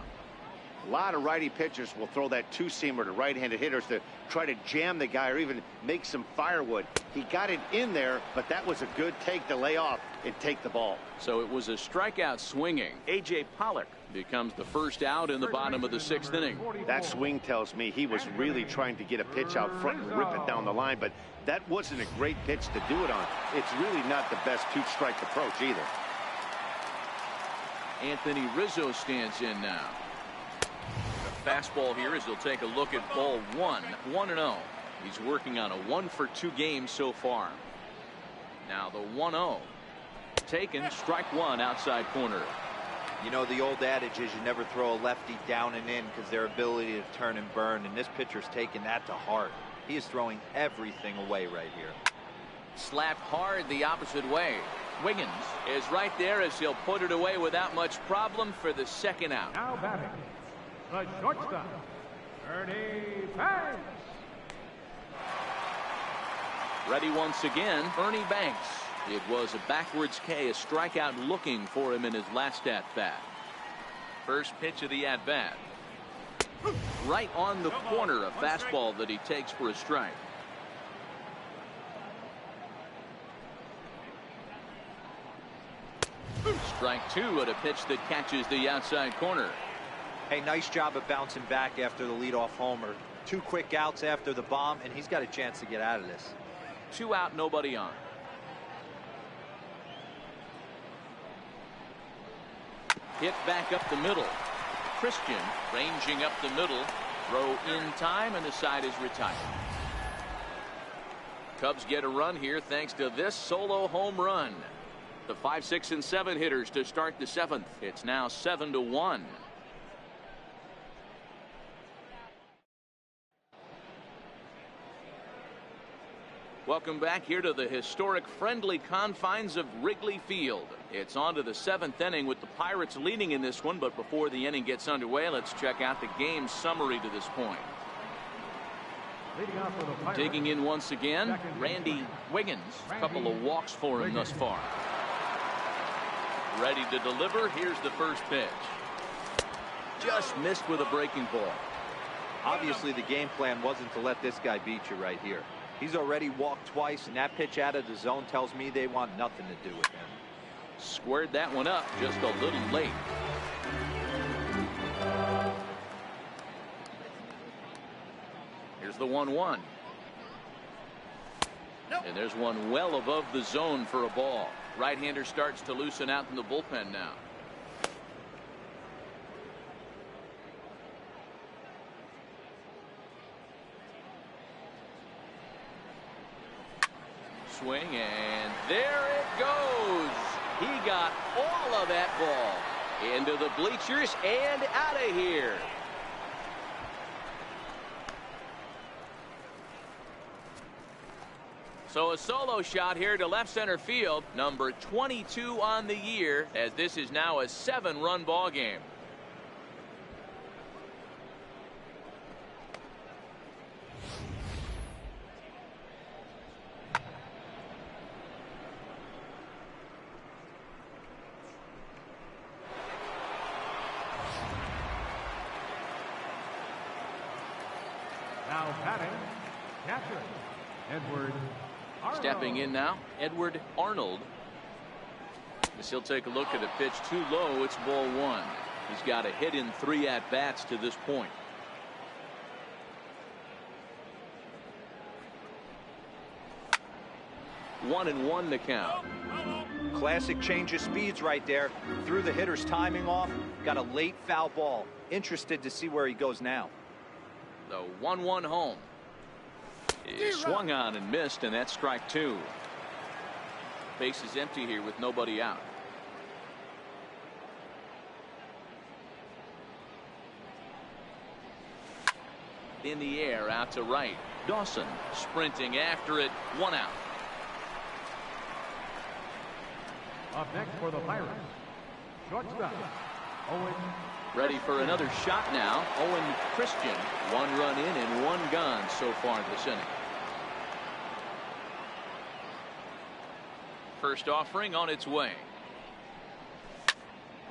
A lot of righty pitchers will throw that two-seamer to right-handed hitters to try to jam the guy or even make some firewood. He got it in there, but that was a good take to lay off and take the ball. So it was a strikeout swinging. A.J. Pollock becomes the first out in the bottom of the 6th inning. That swing tells me he was really trying to get a pitch out front and rip it down the line, but that wasn't a great pitch to do it on. It's really not the best two-strike approach either. Anthony Rizzo stands in now. The fastball here as he'll take a look at ball 1. 1-0. He's working on a 1-for-2 game so far. Now the 1-0. Taken, strike one, outside corner. You know, the old adage is you never throw a lefty down and in because their ability to turn and burn, and this pitcher's taking that to heart. He is throwing everything away right here. Slapped hard the opposite way. Wiggins is right there as he'll put it away without much problem for the second out. Now batting, the shortstop, Ernie Banks. Ready once again, Ernie Banks. It was a backwards K, a strikeout looking for him in his last at-bat. First pitch of the at-bat. Right on the corner, a fastball that he takes for a strike. Strike two at a pitch that catches the outside corner. Hey, nice job of bouncing back after the leadoff homer. 2 quick outs after the bomb, and he's got a chance to get out of this. 2 out, nobody on. Hit back up the middle. Christian ranging up the middle. Throw in time, and the side is retired. Cubs get a run here thanks to this solo home run. The 5, 6, and 7 hitters to start the 7th. It's now 7-1. Welcome back here to the historic friendly confines of Wrigley Field. It's on to the 7th inning with the Pirates leading in this one, but before the inning gets underway, let's check out the game summary to this point. Digging in once again, Randy Wiggins. A couple of walks for him thus far. Ready to deliver. Here's the first pitch. Just missed with a breaking ball. Obviously, the game plan wasn't to let this guy beat you right here. He's already walked twice, and that pitch out of the zone tells me they want nothing to do with him. Squared that one up just a little late. Here's the 1-1. And there's one well above the zone for a ball. Right-hander starts to loosen out in the bullpen now. Swing, and there it goes. He got all of that ball into the bleachers and out of here. So a solo shot here to left center field, number 22 on the year, as this is now a 7-run ball game. Now batting, catcher, Edward Arnold. Stepping in now, Edward Arnold. As he'll take a look at a pitch too low, it's ball 1. He's got a hit in 3 at-bats to this point. One and one to count. Classic change of speeds right there. Threw the hitter's timing off. Got a late foul ball. Interested to see where he goes now. The 1-1 home. He swung on and missed, and that's strike 2. Base is empty here with nobody out. In the air out to right. Dawson sprinting after it. 1 out. Up next for the Pirates, shortstop, Owen. Ready for another shot now. Owen Christian. 1 run in and 1 gone so far this inning. First offering on its way.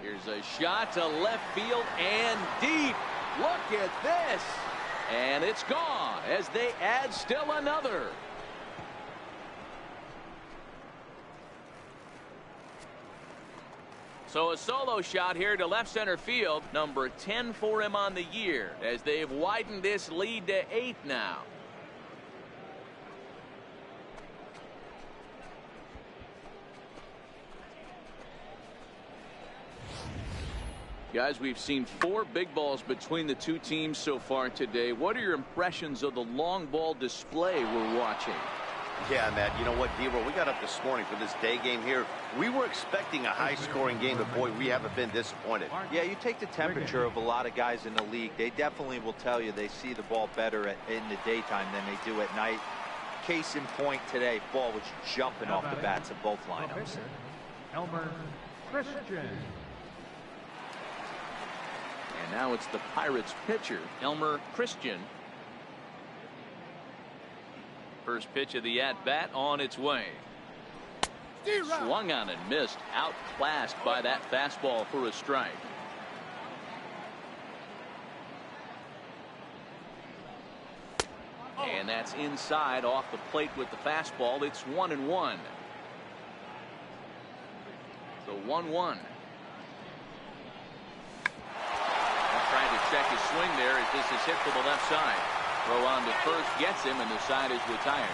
Here's a shot to left field and deep. Look at this. And it's gone as they add still another. So a solo shot here to left center field. Number 10 for him on the year as they've widened this lead to 8 now. Guys, we've seen 4 big balls between the two teams so far today. What are your impressions of the long ball display we're watching? Yeah, Matt, you know what, D-Roll, we got up this morning for this day game here. We were expecting a high-scoring game, but, boy, we haven't been disappointed. Yeah, you take the temperature of a lot of guys in the league. They definitely will tell you they see the ball better in the daytime than they do at night. Case in point today, ball was jumping off the bats of both lineups. Elmer Christian. And now it's the Pirates pitcher, Elmer Christian. First pitch of the at-bat on its way. Swung on and missed. Outclassed by that fastball for a strike. And that's inside off the plate with the fastball. It's 1-1. So 1-1. Trying to check his swing there as this is hit to the left side. Throw on to first gets him, and the side is retired.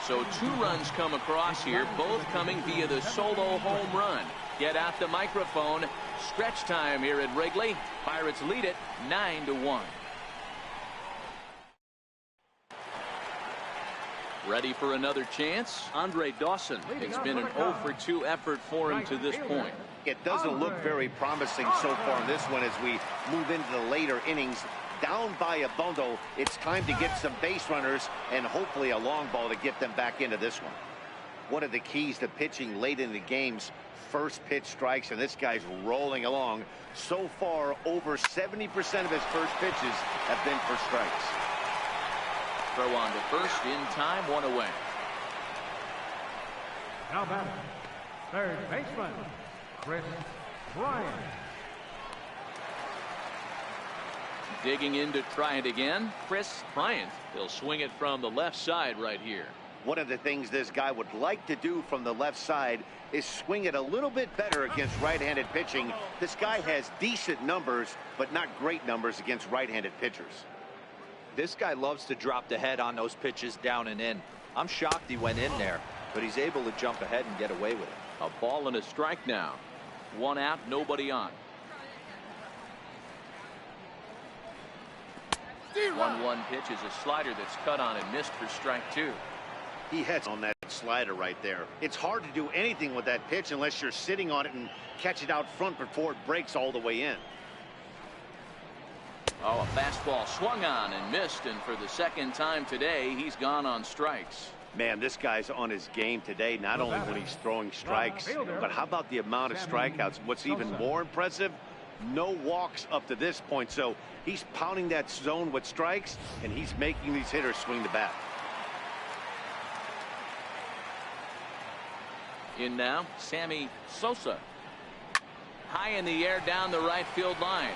So 2 runs come across here, both coming via the solo home run. Get out the microphone. Stretch time here at Wrigley. Pirates lead it 9-1. Ready for another chance? Andre Dawson. It's been an 0 for 2 effort for him to this point. It doesn't look very promising so far in this one as we move into the later innings. Down by a bundle, it's time to get some base runners and hopefully a long ball to get them back into this one. One of the keys to pitching late in the game's first pitch strikes, and this guy's rolling along. So far, over 70% of his first pitches have been for strikes. Throw on to first in time, 1 away. Now batting, third baseman, Chris Bryant. Digging in to try it again, Chris Bryant. He'll swing it from the left side right here. One of the things this guy would like to do from the left side is swing it a little bit better against right-handed pitching. This guy has decent numbers, but not great numbers against right-handed pitchers. This guy loves to drop the head on those pitches down and in. I'm shocked he went in there, but he's able to jump ahead and get away with it. A ball and a strike now. 1 out, nobody on. 1-1 pitch is a slider that's cut on and missed for strike 2. He heads on that slider right there. It's hard to do anything with that pitch unless you're sitting on it and catch it out front before it breaks all the way in. Oh, a fastball swung on and missed, and for the second time today, he's gone on strikes. Man, this guy's on his game today, not only when he's throwing strikes, but how about the amount of strikeouts? What's even more impressive, no walks up to this point. So he's pounding that zone with strikes, and he's making these hitters swing the bat. In now, Sammy Sosa. High in the air down the right field line.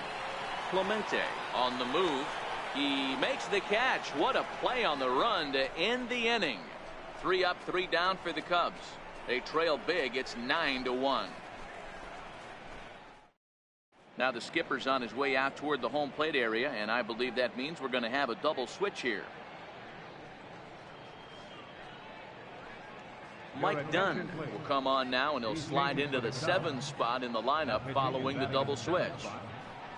Clemente on the move. He makes the catch. What a play on the run to end the inning. 3 up, 3 down for the Cubs. They trail big. It's 9-1. Now the skipper's on his way out toward the home plate area, and I believe that means we're going to have a double switch here. Mike Dunn will come on now, and he'll slide into the 7 spot in the lineup following the double switch.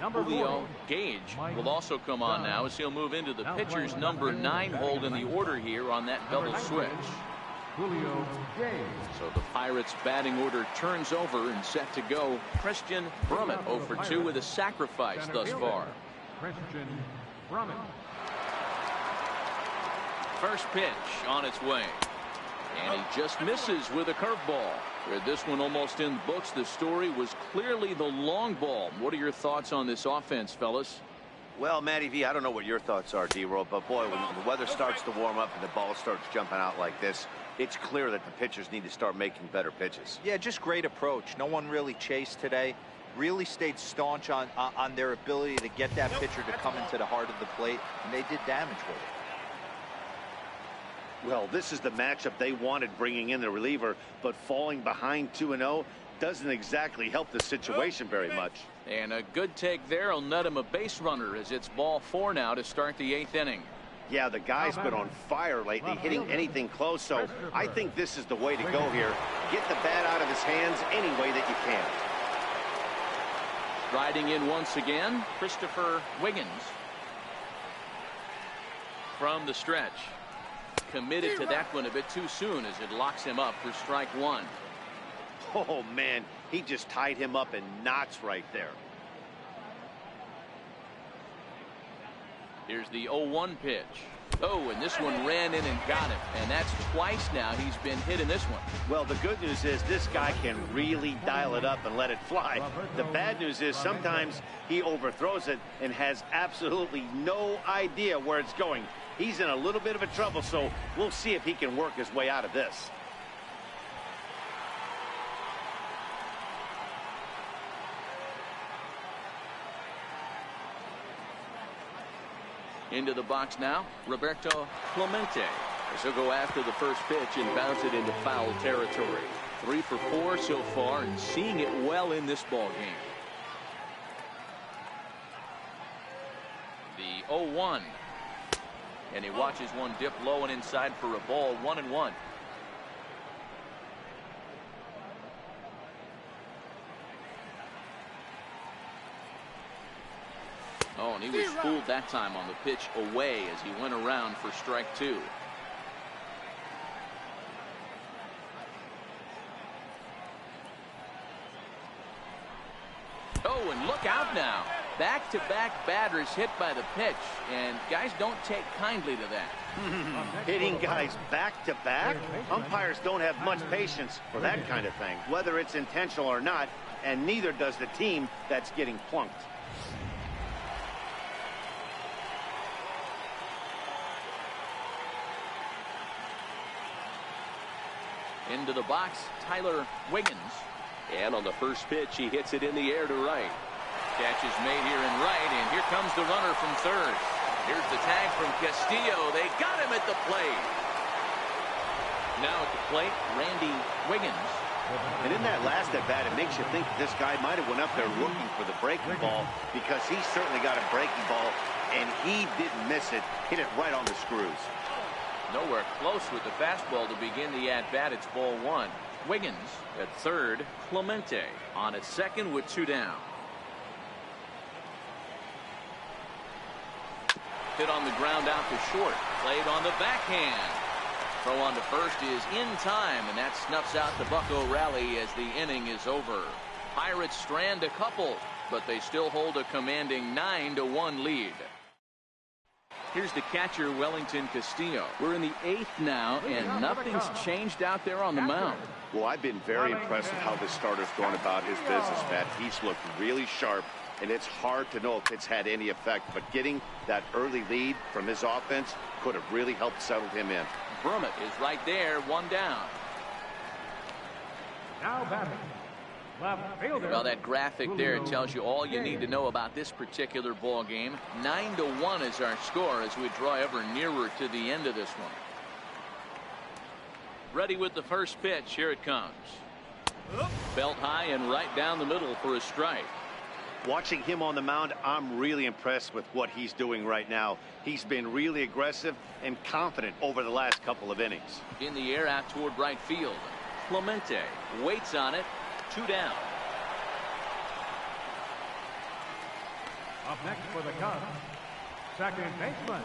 Julio Gage will also come on now as he'll move into the pitcher's number 9 hold in the order here on that double switch. Julio Gage. So the Pirates batting order turns over and set to go. Christian Brummett 0 for 2 with a sacrifice thus far. Christian Brummett. First pitch on its way. And he just misses with a curveball. This one almost in the books. The story was clearly the long ball. What are your thoughts on this offense, fellas? Well, Matty V, I don't know what your thoughts are, D-Roll, but boy, when the weather starts to warm up and the ball starts jumping out like this, it's clear that the pitchers need to start making better pitches. Yeah, just great approach. No one really chased today. Really stayed staunch on their ability to get that pitcher to come into the heart of the plate, and they did damage with it. Well, this is the matchup they wanted, bringing in the reliever, but falling behind 2-0 doesn't exactly help the situation very much. And a good take there will net him a base runner as it's ball 4 now to start the 8th inning. Yeah, the guy's been on fire lately, hitting anything close, so I think this is the way to go here. Get the bat out of his hands any way that you can. Riding in once again, Christopher Wiggins. From the stretch. Committed to that one a bit too soon as it locks him up for strike 1. Oh, man, he just tied him up in knots right there. Here's the 0-1 pitch. Oh, and this one ran in and got him. And that's twice now he's been hit in this one. Well, the good news is this guy can really dial it up and let it fly. The bad news is sometimes he overthrows it and has absolutely no idea where it's going. He's in a little bit of a trouble, so we'll see if he can work his way out of this. Into the box now, Roberto Clemente. As he'll go after the first pitch and bounce it into foul territory. 3 for 4 so far and seeing it well in this ball game. The 0-1. And he watches one dip low and inside for a ball. 1-1. Oh, and he was fooled that time on the pitch away as he went around for strike 2. Oh, and look out now. Back-to-back batters hit by the pitch, and guys don't take kindly to that. Hitting guys back-to-back? Umpires don't have much patience for that kind of thing, whether it's intentional or not, and neither does the team that's getting plunked. Into the box, Tyler Wiggins. And on the first pitch, he hits it in the air to right. Catch is made here in right, and here comes the runner from third. Here's the tag from Castillo. They got him at the plate. Now at the plate, Randy Wiggins. And in that last at bat, it makes you think that this guy might have went up there looking for the breaking ball, because he certainly got a breaking ball, and he didn't miss it. Hit it right on the screws. Nowhere close with the fastball to begin the at-bat. It's ball 1. Wiggins at third. Clemente on at second with 2 down. Hit on the ground out to short. Played on the backhand. Throw on to first is in time, and that snuffs out the Bucco rally as the inning is over. Pirates strand a couple, but they still hold a commanding 9-1 lead. Here's the catcher, Wellington Castillo. We're in the 8th now, and nothing's changed out there on the mound. Well, I've been very impressed with how this starter's gone about his business, Matt. He's looked really sharp, and it's hard to know if it's had any effect, but getting that early lead from his offense could have really helped settle him in. Brummett is right there, 1 down. Now batting. Left fielder. Well, that graphic there tells you all you need to know about this particular ball game. 9-1 is our score as we draw ever nearer to the end of this one. Ready with the first pitch. Here it comes. Belt high and right down the middle for a strike. Watching him on the mound, I'm really impressed with what he's doing right now. He's been really aggressive and confident over the last couple of innings. In the air out toward right field. Clemente waits on it. 2 down. Up next for the Cubs, second baseman,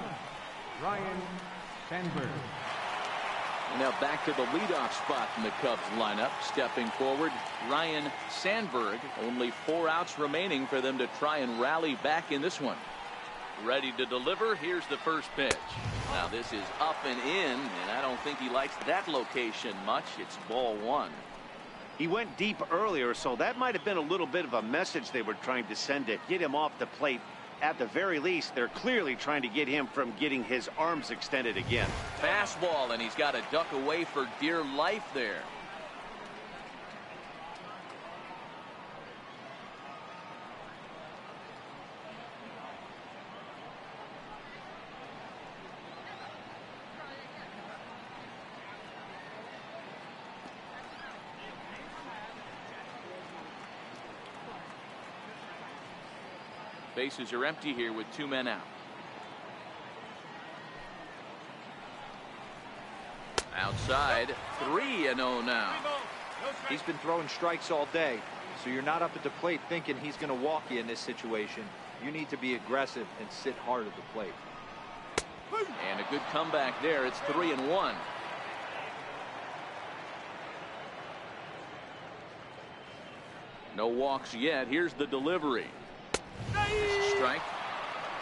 Ryan Sandberg. And now back to the leadoff spot in the Cubs lineup. Stepping forward, Ryan Sandberg. Only 4 outs remaining for them to try and rally back in this one. Ready to deliver. Here's the first pitch. Now this is up and in, and I don't think he likes that location much. It's ball 1. He went deep earlier, so that might have been a little bit of a message they were trying to send to get him off the plate. At the very least, they're clearly trying to get him from getting his arms extended again. Fastball, and he's got to duck away for dear life there. Bases are empty here with 2 men out. Outside, 3-0 now. He's been throwing strikes all day, so you're not up at the plate thinking he's going to walk you in this situation. You need to be aggressive and sit hard at the plate. And a good comeback there. It's 3-1. No walks yet. Here's the delivery. Strike.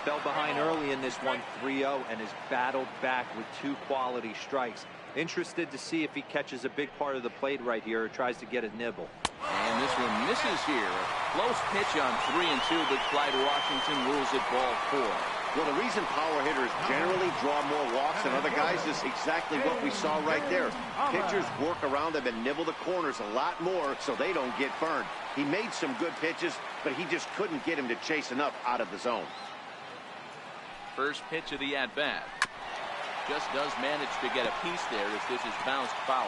Fell behind early in this one, 3-0, and has battled back with 2 quality strikes. Interested to see if he catches a big part of the plate right here or tries to get a nibble. And this one misses here. A close pitch on 3-2, but Clyde Washington rules it ball 4. Well, the reason power hitters generally draw more walks than other guys is exactly what we saw right there. Pitchers work around them and nibble the corners a lot more so they don't get burned. He made some good pitches, but he just couldn't get him to chase enough out of the zone. First pitch of the at-bat. Just does manage to get a piece there as this is bounced foul.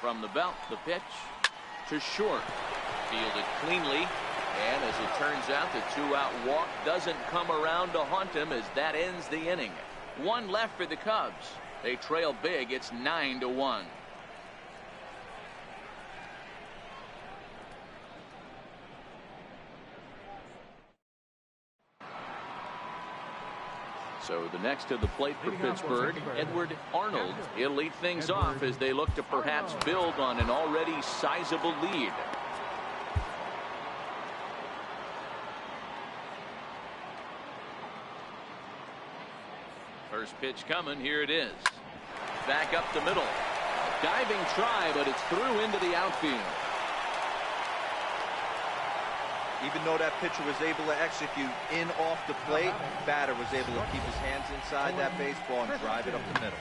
From the belt, the pitch to short. Fielded cleanly, and as it turns out, the 2-out walk doesn't come around to haunt him as that ends the inning. 1 left for the Cubs. They trail big. It's 9-1. So the next to the plate for Pittsburgh, Edward Arnold. He'll lead things off as they look to perhaps build on an already sizable lead. First pitch coming. Here it is. Back up the middle. Diving try, but it's through into the outfield. Even though that pitcher was able to execute in off the plate, batter was able to keep his hands inside that baseball and drive it up the middle.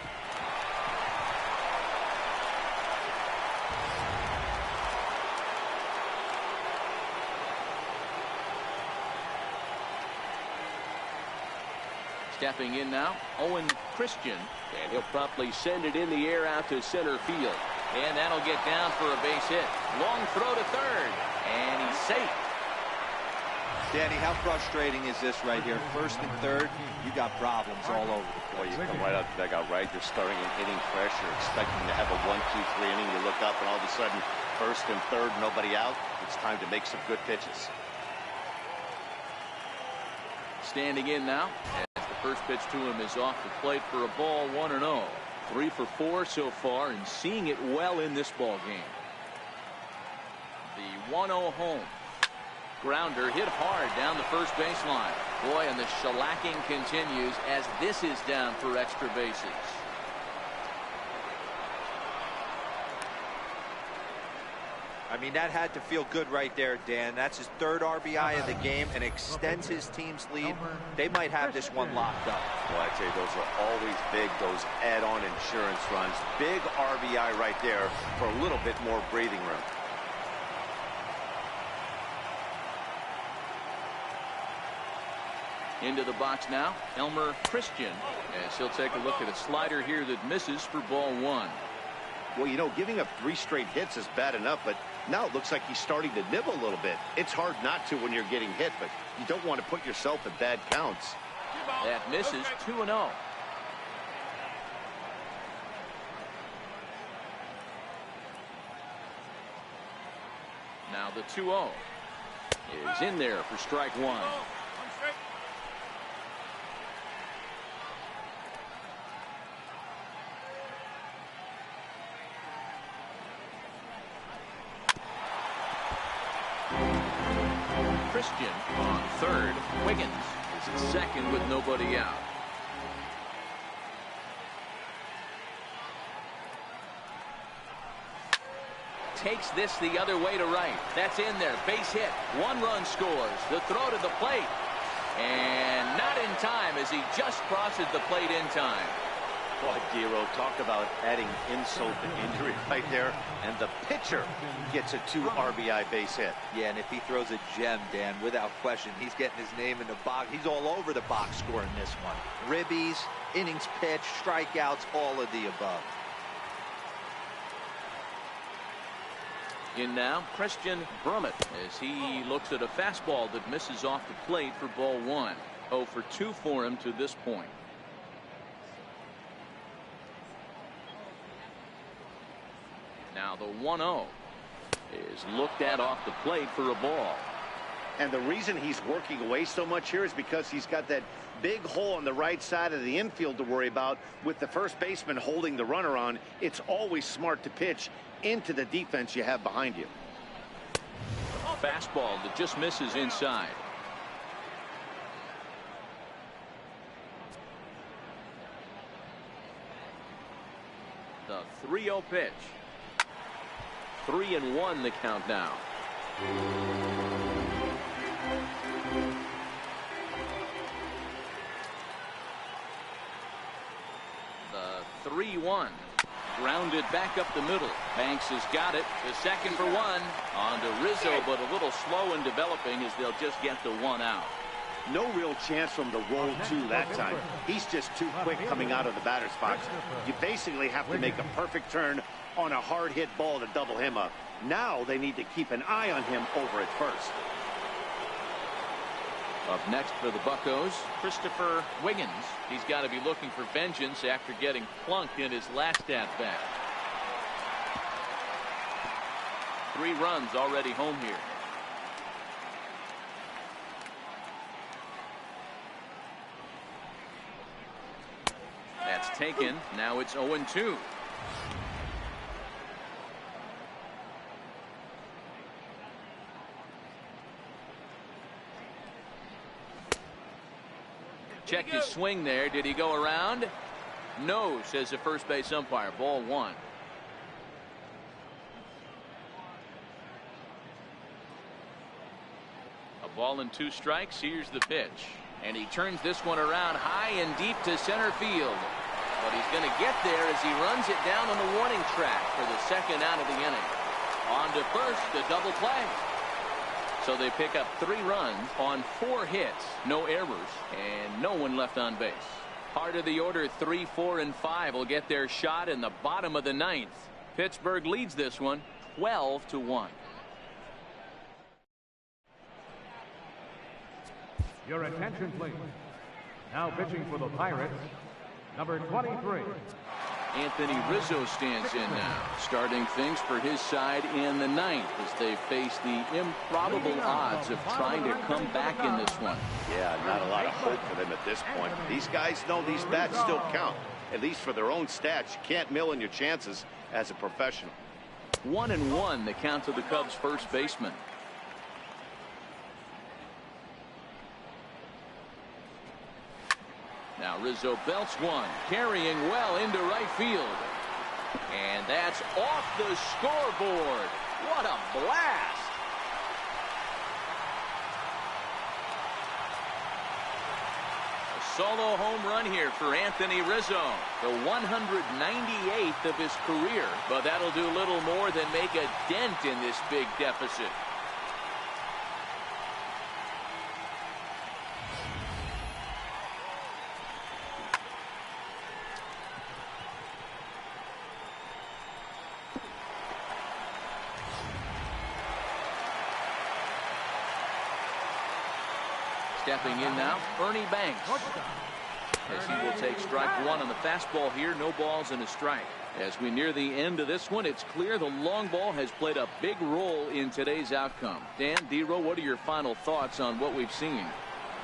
Stepping in now, Owen Christian, and he'll promptly send it in the air out to center field. And that'll get down for a base hit. Long throw to third, and he's safe. Danny, how frustrating is this right here? First and third, you got problems all over the Well, place. you come right out the dugout, right? You're starting an inning fresh. You're expecting to have a 1-2-3 inning. You look up, and all of a sudden, first and third, nobody out. It's time to make some good pitches. Standing in now, as the first pitch to him is off the plate for a ball, 1-0. 3 for 4 so far, and seeing it well in this ball game. The 1-0 home. Grounder hit hard down the first baseline. Boy, and the shellacking continues as this is down for extra bases. I mean, that had to feel good right there, Dan. That's his 3rd RBI of the game and extends his team's lead. They might have this one locked up. Well, I'd say those are always big, those add-on insurance runs. Big RBI right there for a little bit more breathing room. Into the box now, Elmer Christian, as he'll take a look at a slider here that misses for ball 1. Well, you know, giving up 3 straight hits is bad enough, but now it looks like he's starting to nibble a little bit. It's hard not to when you're getting hit, but you don't want to put yourself in bad counts. That misses. 2-0. Now the 2-0 is in there for strike one. Christian on third. Wiggins is at second with nobody out. Takes this the other way to right. That's in there. Base hit. 1 run scores. The throw to the plate. And not in time as he just crosses the plate in time. Boy, Dero, talk about adding insult to injury right there. And the pitcher gets a 2 RBI base hit. Yeah, and if he throws a gem, Dan, without question, he's getting his name in the box. He's all over the box score in this one. Ribbies, innings pitched, strikeouts, all of the above. In now, Christian Brummett as he looks at a fastball that misses off the plate for ball 1. 0 for 2 for him to this point. Now the 1-0 is looked at off the plate for a ball. And the reason he's working away so much here is because he's got that big hole on the right side of the infield to worry about. With the first baseman holding the runner on, it's always smart to pitch into the defense you have behind you. Fastball that just misses inside. The 3-0 pitch. 3-1 the count now. The 3-1. Grounded back up the middle. Banks has got it. The second for 1. On to Rizzo, but a little slow in developing as they'll just get the 1 out. No real chance for him to roll 2 that time. He's just too quick coming out of the batter's box. You basically have to make a perfect turn on a hard hit ball to double him up. Now they need to keep an eye on him over at first. Up next for the Buccos, Christopher Wiggins. He's got to be looking for vengeance after getting plunked in his last at bat. 3 runs already home here. That's taken. Now it's 0-2. Check his swing there. Did he go around? No, says the first base umpire. Ball 1. A ball and 2 strikes. Here's the pitch. And he turns this one around high and deep to center field. But he's going to get there as he runs it down on the warning track for the second out of the inning. On to first, the double play. So they pick up 3 runs on 4 hits, no errors, and no one left on base. Part of the order, 3, 4, and 5 will get their shot in the bottom of the 9th. Pittsburgh leads this one 12-1. Your attention, please. Now pitching for the Pirates, number 23. Anthony Rizzo stands in now, starting things for his side in the 9th as they face the improbable odds of trying to come back in this one. Yeah, not a lot of hope for them at this point. These guys know these bats still count, at least for their own stats. You can't mill in your chances as a professional. 1-1 the count to the Cubs first baseman. Now Rizzo belts one, carrying well into right field. And that's off the scoreboard. What a blast. A solo home run here for Anthony Rizzo. The 198th of his career. But that'll do little more than make a dent in this big deficit. Stepping in now, Ernie Banks. as he will take strike one on the fastball here. No balls and a strike. As we near the end of this one, it's clear the long ball has played a big role in today's outcome. Dan, D-Row, what are your final thoughts on what we've seen?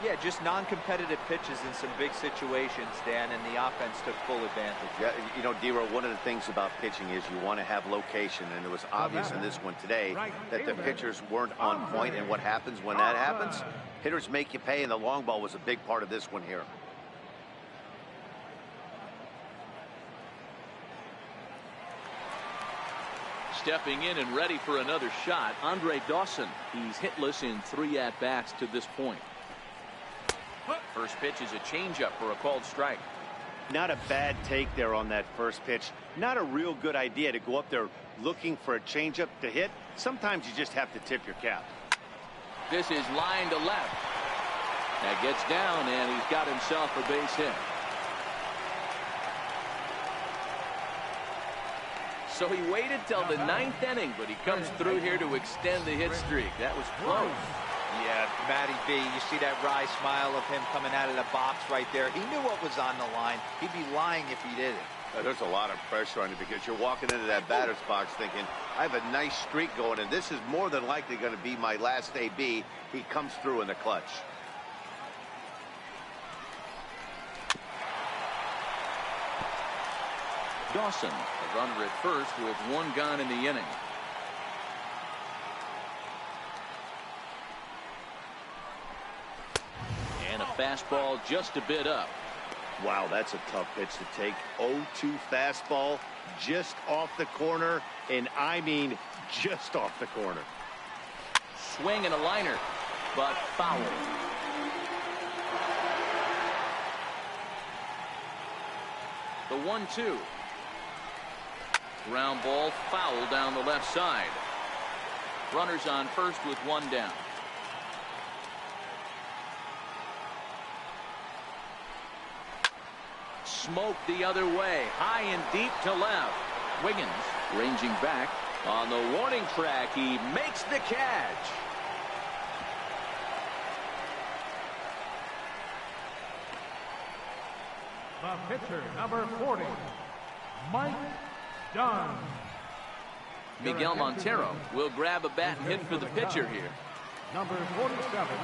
Yeah, just non-competitive pitches in some big situations, Dan, and the offense took full advantage. Yeah, you know, D-Row, one of the things about pitching is you want to have location, and it was obvious in this one today that the pitchers weren't on point, and what happens when that happens? Hitters make you pay, and the long ball was a big part of this one here. Stepping in and ready for another shot, Andre Dawson. He's hitless in 3 at-bats to this point. First pitch is a changeup for a called strike. Not a bad take there on that first pitch. Not a real good idea to go up there looking for a changeup to hit. Sometimes you just have to tip your cap. This is line to left. That gets down, and he's got himself a base hit. So he waited till the 9th inning, but he comes through here to extend the hit streak. That was close. Yeah, Matty B, you see that wry smile of him coming out of the box right there. He knew what was on the line. He'd be lying if he didn't. There's a lot of pressure on you because you're walking into that batter's box thinking, I have a nice streak going, and this is more than likely going to be my last AB. He comes through in the clutch. Dawson, a runner at first with 1 gone in the inning. And a fastball just a bit up. Wow, that's a tough pitch to take. 0-2 fastball just off the corner, and I mean just off the corner. Swing and a liner, but foul. The 1-2. Ground ball foul down the left side. Runners on first with 1 down. Smoke the other way, high and deep to left. Wiggins ranging back on the warning track. He makes the catch. The pitcher, number 40, Mike Dunn. Miguel Montero will grab a bat and hit for the pitcher here. Number 47,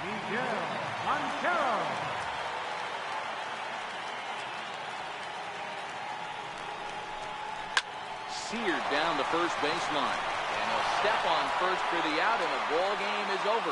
Miguel Montero. Seared down the first baseline. And he'll step on first for the out, and the ball game is over.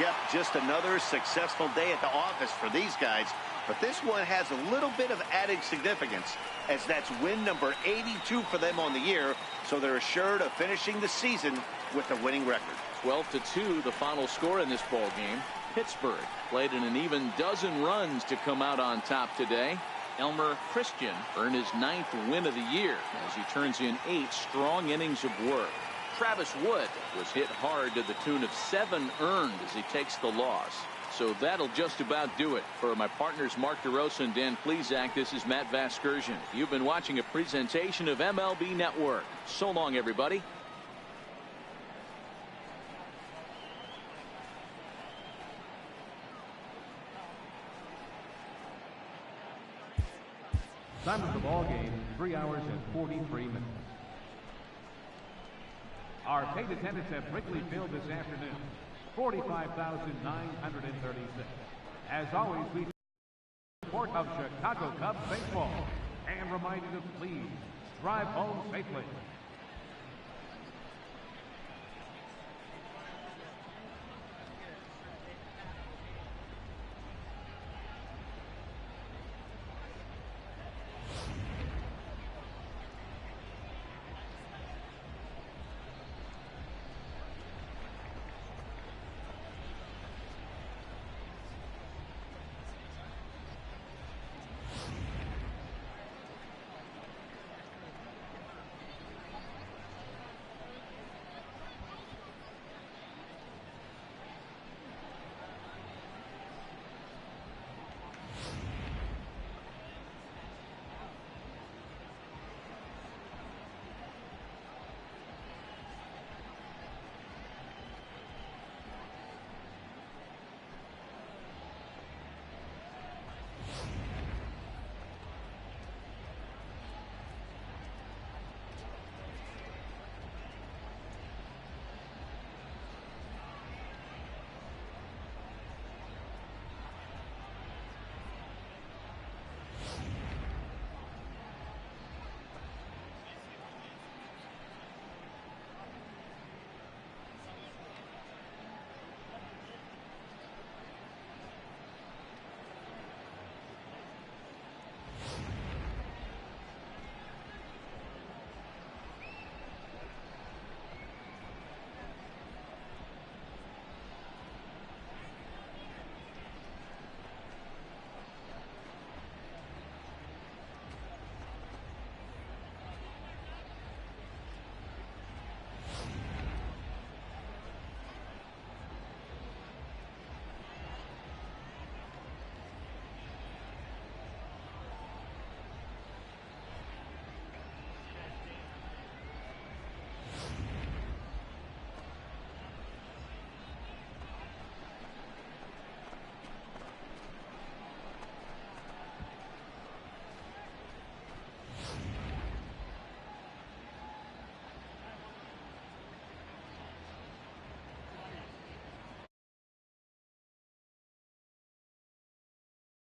Yep, just another successful day at the office for these guys. But this one has a little bit of added significance, as that's win number 82 for them on the year, so they're assured of finishing the season with a winning record. 12-2 the final score in this ball game. Pittsburgh played in an even dozen runs to come out on top today. Elmer Christian earned his 9th win of the year as he turns in 8 strong innings of work. Travis Wood was hit hard to the tune of 7 earned as he takes the loss. So that'll just about do it. For my partners Mark DeRosa and Dan Plesac, this is Matt Vasgersian. You've been watching a presentation of MLB Network. So long, everybody. Time of the ball game, 3 hours and 43 minutes. Our paid attendance at Wrigley Field this afternoon, 45,936. As always, we support of Chicago Cubs baseball and remind you to please drive home safely.